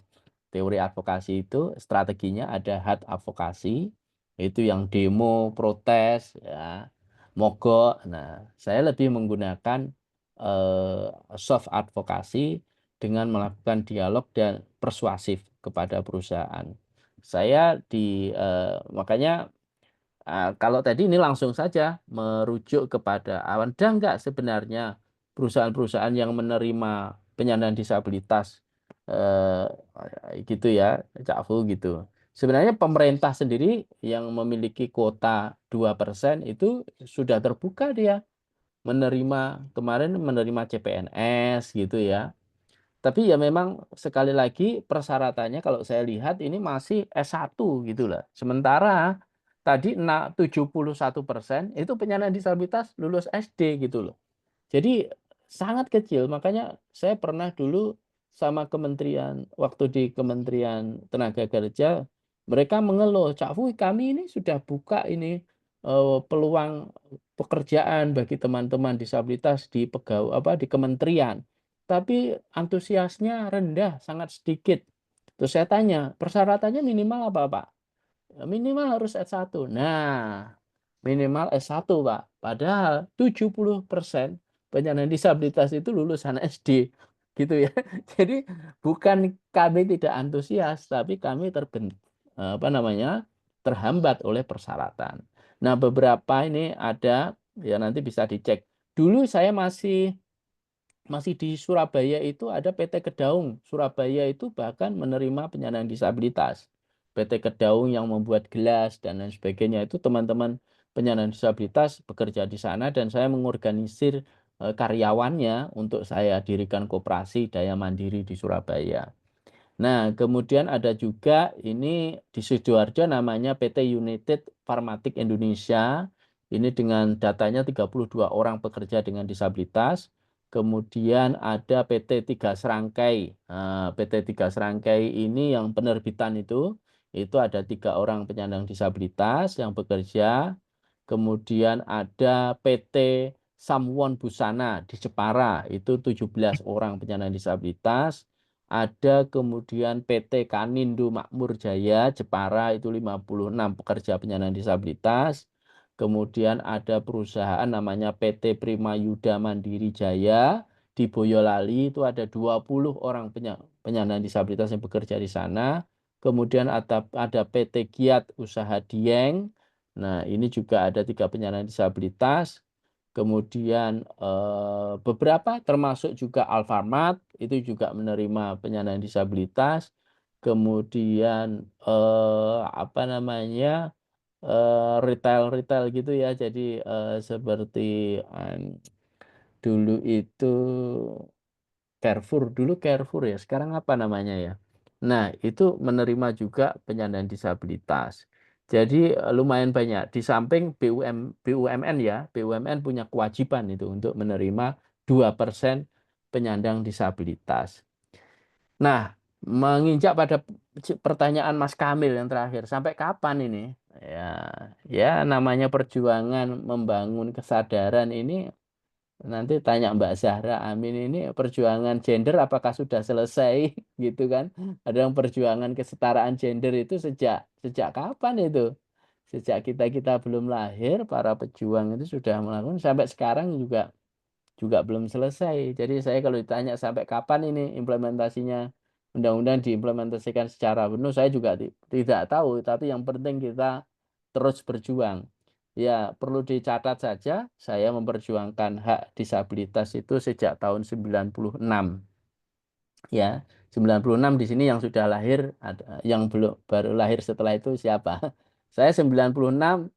teori advokasi itu, strateginya ada hard advokasi, itu yang demo, protes, ya, mogok. Nah, saya lebih menggunakan soft advokasi dengan melakukan dialog dan persuasif kepada perusahaan. Saya makanya kalau tadi ini langsung saja merujuk kepada ada enggak sebenarnya perusahaan-perusahaan yang menerima penyandang disabilitas gitu ya, Cak Fu gitu. Sebenarnya pemerintah sendiri yang memiliki kuota 2% itu sudah terbuka, dia kemarin menerima CPNS gitu ya. Tapi ya memang sekali lagi persyaratannya kalau saya lihat ini masih S1 gitu lah. Sementara tadi 71% itu penyandang disabilitas lulus SD gitu loh. Jadi sangat kecil. Makanya saya pernah dulu sama kementerian, waktu di Kementerian Tenaga Kerja, mereka mengeluh, Cak Fu, kami ini sudah buka ini peluang pekerjaan bagi teman-teman disabilitas di di kementerian. Tapi antusiasnya rendah, sangat sedikit. Terus saya tanya, persyaratannya minimal apa, Pak? Minimal harus S1. Nah, minimal S1, Pak. Padahal 70% penyandang disabilitas itu lulusan SD. Gitu ya. Jadi bukan kami tidak antusias, tapi kami terhambat oleh persyaratan. Nah, beberapa ini ada, ya nanti bisa dicek. Dulu saya masih di Surabaya itu ada PT Kedaung. Surabaya itu bahkan menerima penyandang disabilitas. PT Kedaung yang membuat gelas dan lain sebagainya, itu teman-teman penyandang disabilitas bekerja di sana, dan saya mengorganisir karyawannya untuk saya dirikan koperasi daya mandiri di Surabaya. Nah, kemudian ada juga ini di Sidoarjo namanya PT United Pharmatic Indonesia. Ini dengan datanya 32 orang pekerja dengan disabilitas. Kemudian ada PT Tiga Serangkai. Nah, PT Tiga Serangkai ini yang penerbitan itu ada 3 orang penyandang disabilitas yang bekerja. Kemudian ada PT Samwon Busana di Jepara, itu 17 orang penyandang disabilitas. Ada kemudian PT Kanindo Makmur Jaya Jepara, itu 56 pekerja penyandang disabilitas. Kemudian ada perusahaan namanya PT Prima Yuda Mandiri Jaya di Boyolali, itu ada 20 orang penyandang disabilitas yang bekerja di sana. kemudian ada PT Giat Usaha Dieng. Nah, ini juga ada 3 penyandang disabilitas. Kemudian beberapa termasuk juga Alfamart itu juga menerima penyandang disabilitas. Kemudian apa namanya retail gitu ya. Jadi seperti dulu itu dulu Carrefour ya, sekarang apa namanya ya? Nah, itu menerima juga penyandang disabilitas. Jadi lumayan banyak. Di samping BUMN ya, BUMN punya kewajiban itu untuk menerima 2% penyandang disabilitas. Nah, menginjak pada pertanyaan Mas Kamil yang terakhir, sampai kapan ini? Ya namanya perjuangan membangun kesadaran ini. Nanti tanya Mbak Zahra Amin ini perjuangan gender apakah sudah selesai gitu kan? Ada yang perjuangan kesetaraan gender itu sejak kapan itu? Sejak kita belum lahir, para pejuang itu sudah melakukan sampai sekarang juga belum selesai. Jadi saya kalau ditanya sampai kapan ini implementasinya undang-undang diimplementasikan secara penuh, saya juga tidak tahu. Tapi yang penting kita terus berjuang. Ya, perlu dicatat saja, saya memperjuangkan hak disabilitas itu sejak tahun 96. Ya, 96 di sini yang sudah lahir, yang belum baru lahir setelah itu siapa? Saya 96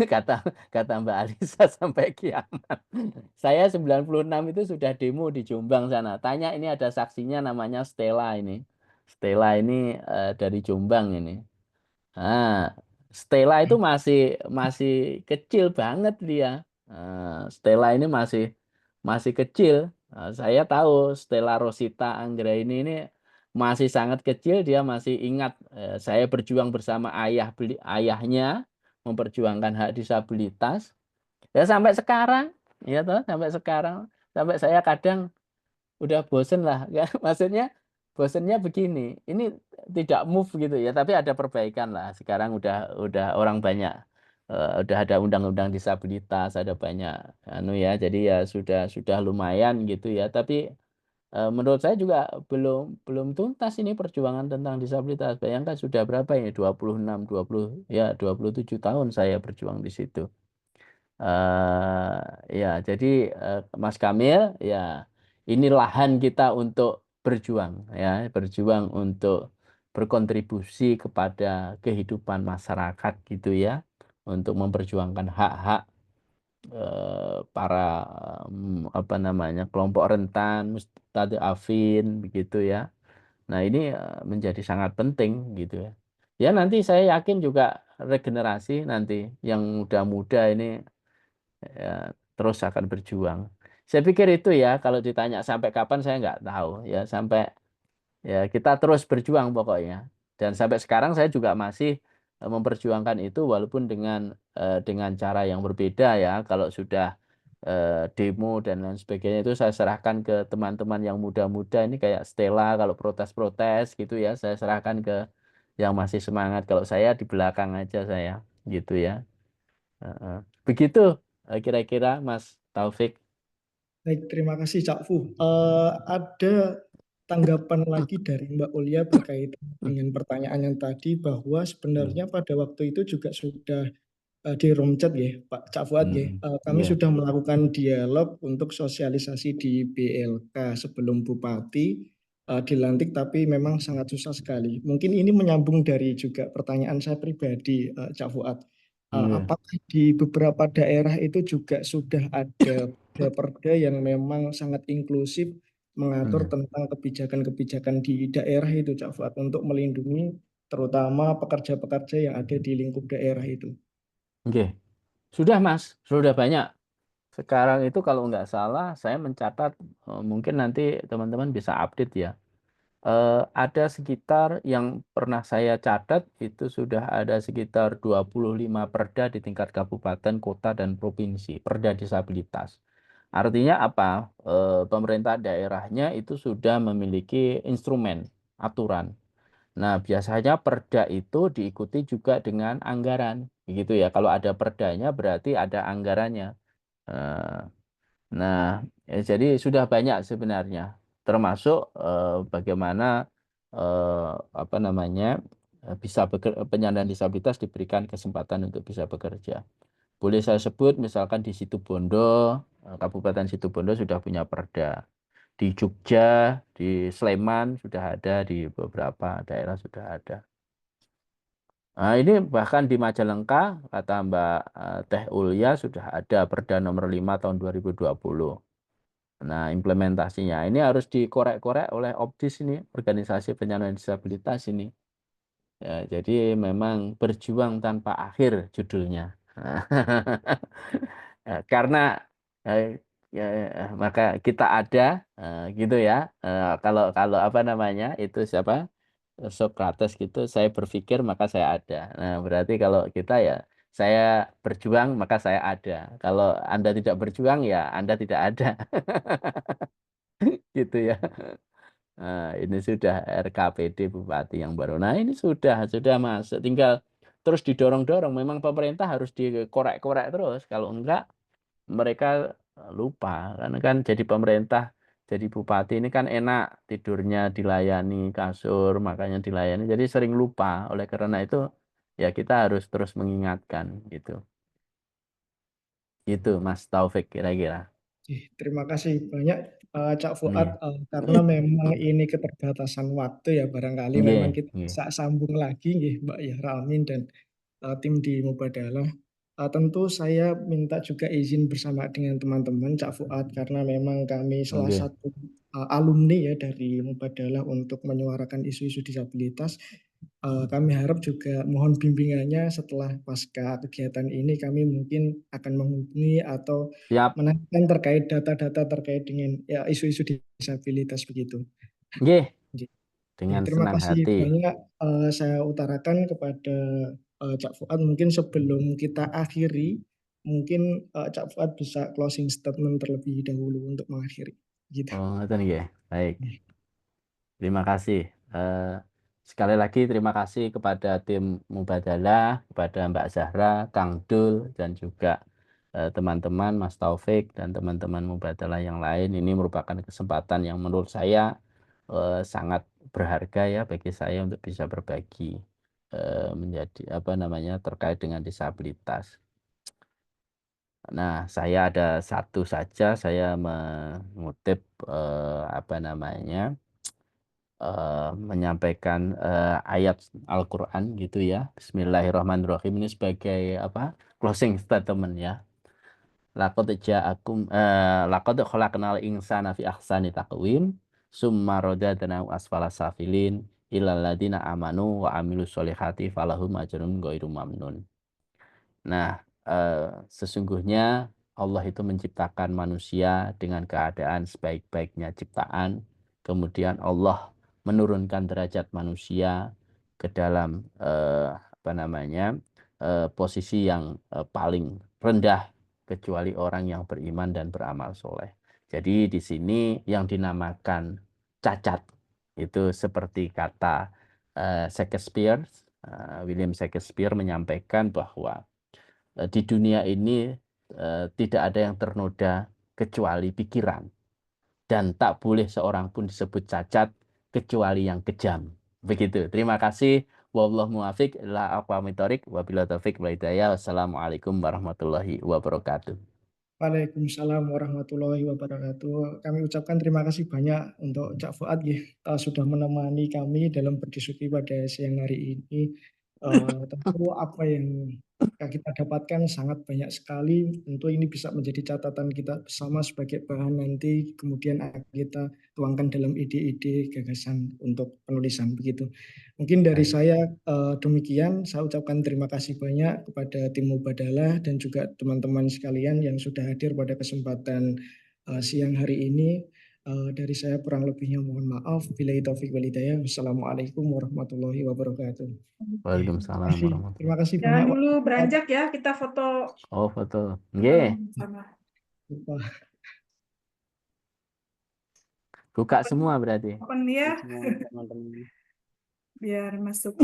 kata Mbak Alisa sampai kiamat. Saya 96 itu sudah demo di Jombang sana. Tanya ini ada saksinya namanya Stella ini. Stella ini dari Jombang ini. Nah, Stella itu masih kecil banget dia. Stella ini masih kecil. Saya tahu Stella Rosita Anggraini ini masih sangat kecil, dia masih ingat saya berjuang bersama ayahnya memperjuangkan hak disabilitas. Ya sampai sekarang, ya toh, sampai saya kadang udah bosen lah, ya. Maksudnya bosennya begini, ini tidak move gitu ya, tapi ada perbaikan lah. Sekarang udah orang banyak, udah ada undang-undang disabilitas, ada banyak ya, jadi ya sudah lumayan gitu ya. Tapi menurut saya juga belum tuntas ini perjuangan tentang disabilitas. Bayangkan sudah berapa ini 26, 27 tahun saya berjuang di situ. Ya, jadi Mas Kamil, ya ini lahan kita untuk berjuang, ya berjuang untuk berkontribusi kepada kehidupan masyarakat gitu ya, untuk memperjuangkan hak-hak para apa namanya kelompok rentan, mustadafin begitu ya. Nah ini menjadi sangat penting gitu ya. Ya nanti saya yakin juga regenerasi nanti yang muda-muda ini ya, terus akan berjuang. Saya pikir itu ya, kalau ditanya sampai kapan saya nggak tahu ya, sampai ya kita terus berjuang pokoknya. Dan sampai sekarang saya juga masih memperjuangkan itu walaupun dengan cara yang berbeda ya. Kalau sudah demo dan lain sebagainya itu saya serahkan ke teman-teman yang muda-muda ini kayak Stella kalau protes-protes gitu ya, saya serahkan ke yang masih semangat. Kalau saya di belakang aja saya gitu ya. Begitu kira-kira Mas Taufik. Baik, terima kasih Cak Fu. Ada tanggapan lagi dari Mbak Ulia berkaitan dengan pertanyaan yang tadi bahwa sebenarnya pada waktu itu juga sudah di room chat ya Pak Cak Fuad ya. Kami Iya. sudah melakukan dialog untuk sosialisasi di BLK sebelum Bupati dilantik, tapi memang sangat susah sekali. Mungkin ini menyambung dari juga pertanyaan saya pribadi, Cak Fuad. Iya. Apakah di beberapa daerah itu juga sudah ada perda yang memang sangat inklusif mengatur tentang kebijakan-kebijakan di daerah itu, Cak Fuad, untuk melindungi terutama pekerja-pekerja yang ada di lingkup daerah itu? Oke. Sudah Mas, sudah banyak. Sekarang itu kalau nggak salah saya mencatat, mungkin nanti teman-teman bisa update ya. Ada sekitar yang pernah saya catat itu sudah ada sekitar 25 perda di tingkat kabupaten, kota, dan provinsi, perda disabilitas. Artinya apa? Pemerintah daerahnya itu sudah memiliki instrumen, aturan. Nah, biasanya perda itu diikuti juga dengan anggaran, begitu ya. Kalau ada perdanya berarti ada anggarannya. Nah, jadi sudah banyak sebenarnya, termasuk bagaimana apa namanya, bisa penyandang disabilitas diberikan kesempatan untuk bisa bekerja. Boleh saya sebut misalkan di Situbondo, Kabupaten Situbondo sudah punya perda. Di Jogja, di Sleman sudah ada, di beberapa daerah sudah ada. Nah, ini bahkan di Majalengka, kata Mbak Teh Ulya, sudah ada Perda nomor 5 tahun 2020. Nah, implementasinya ini harus dikorek-korek oleh OPDIS ini, Organisasi Penyandang Disabilitas ini. Ya, jadi memang berjuang tanpa akhir judulnya. Karena maka kita ada, gitu ya. Kalau apa namanya itu siapa? Socrates gitu, saya berpikir maka saya ada. Nah, berarti kalau kita ya saya berjuang maka saya ada. Kalau Anda tidak berjuang ya Anda tidak ada. Gitu ya. Nah, ini sudah RKPD Bupati yang baru. Nah, ini sudah masuk. Tinggal terus didorong-dorong. Memang pemerintah harus dikorek-korek terus. Kalau enggak mereka lupa. Karena kan jadi pemerintah, jadi bupati ini kan enak, tidurnya dilayani kasur, makanya dilayani. Jadi sering lupa. Oleh karena itu ya kita harus terus mengingatkan gitu. Itu Mas Taufik kira-kira. Terima kasih banyak Cak Iya. Fuad, karena memang ini keterbatasan waktu ya, barangkali memang Nggih, kita nggih. bisa sambung lagi nggih Mbak Yahra Amin dan tim di Mubadalah. Tentu saya minta juga izin bersama dengan teman-teman Cak Fuad karena memang kami salah Nggih. satu alumni ya dari Mubadalah untuk menyuarakan isu-isu disabilitas. Kami harap juga mohon bimbingannya setelah pasca kegiatan ini kami mungkin akan menghubungi atau Siap. menanyakan terkait data-data terkait dengan ya, isu-isu disabilitas begitu. Nggih. Ya, Dengan terima senang kasih hati. banyak saya utarakan kepada Cak Fuad. Mungkin sebelum kita akhiri, mungkin Cak Fuad bisa closing statement terlebih dahulu untuk mengakhiri. Gitu. Oh, ngoten nggih. Baik. Terima kasih. Sekali lagi terima kasih kepada tim Mubadalah, kepada Mbak Zahra, Kang Dul, dan juga teman-teman Mas Taufik dan teman-teman Mubadalah yang lain. Ini merupakan kesempatan yang menurut saya sangat berharga ya bagi saya untuk bisa berbagi menjadi apa namanya terkait dengan disabilitas. Nah, saya ada satu saja, saya mengutip apa namanya menyampaikan ayat Al-Quran gitu ya. Bismillahirrahmanirrahim, ini sebagai apa closing statement ya. Laqad khalaqnal insana fi ahsani taqwim summa radadnahu asfala safilin illal ladzina amanu wa amilus solihati falahum ajrun ghairu mamnun. Nah, sesungguhnya Allah itu menciptakan manusia dengan keadaan sebaik-baiknya ciptaan. Kemudian Allah menurunkan derajat manusia ke dalam apa namanya posisi yang paling rendah kecuali orang yang beriman dan beramal soleh. Jadi di sini yang dinamakan cacat itu seperti kata Shakespeare, William Shakespeare menyampaikan bahwa di dunia ini tidak ada yang ternoda kecuali pikiran. Dan tak boleh seorang pun disebut cacat kecuali yang kejam. Begitu. Terima kasih. Wallahu muwaffiq ila aqwamit thoriq wabillahi taufiq wal hidayah. Wassalamualaikum warahmatullahi wabarakatuh. Waalaikumsalam warahmatullahi wabarakatuh. Kami ucapkan terima kasih banyak untuk Cak Fuad sudah menemani kami dalam berdiskusi pada siang hari ini. Tentu apa yang kita dapatkan sangat banyak sekali. Tentu ini bisa menjadi catatan kita bersama sebagai bahan nanti kemudian kita tuangkan dalam ide-ide gagasan untuk penulisan begitu. Mungkin dari saya demikian. Saya ucapkan terima kasih banyak kepada tim Mubadalah dan juga teman-teman sekalian yang sudah hadir pada kesempatan siang hari ini. Dari saya kurang lebihnya mohon maaf. Billahi taufiq wal hidayah. Wassalamualaikum warahmatullahi wabarakatuh. Waalaikumsalam warahmatullahi. Terima kasih Jangan banyak. dulu beranjak ya, kita foto Oh, foto. Nggih. sama. Buka semua berarti. Open ya, Teman-teman biar masuk.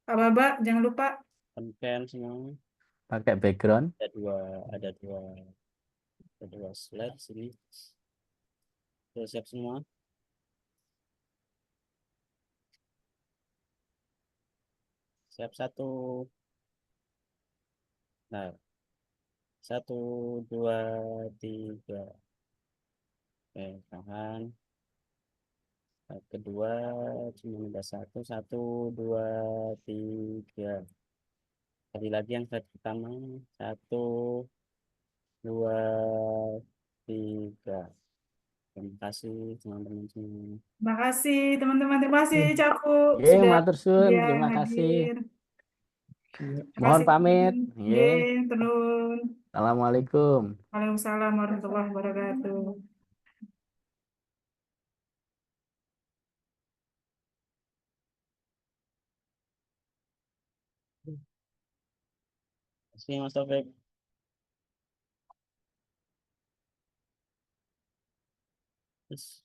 Bapak, jangan lupa. konten semua. Pakai background. Ada dua slide sini. Sudah siap semua. Siap satu. Nah, 1, 2, 3. Oke, tahan. Nah, kedua cuma ada 1, 1, 2, 3. Tadi lagi yang set pertama. 1, 2, 3. Terima kasih teman-teman semua. Terima kasih teman-teman. Terima kasih Capu Nggih, sudah matur suwun, ya terima kasih. hadir. Iya. Terima Mohon kasih. pamit. Nggih. Nggih, tenun. Assalamualaikum. Waalaikumsalam warahmatullahi wabarakatuh. Terima kasih Mas Taufik. Terus.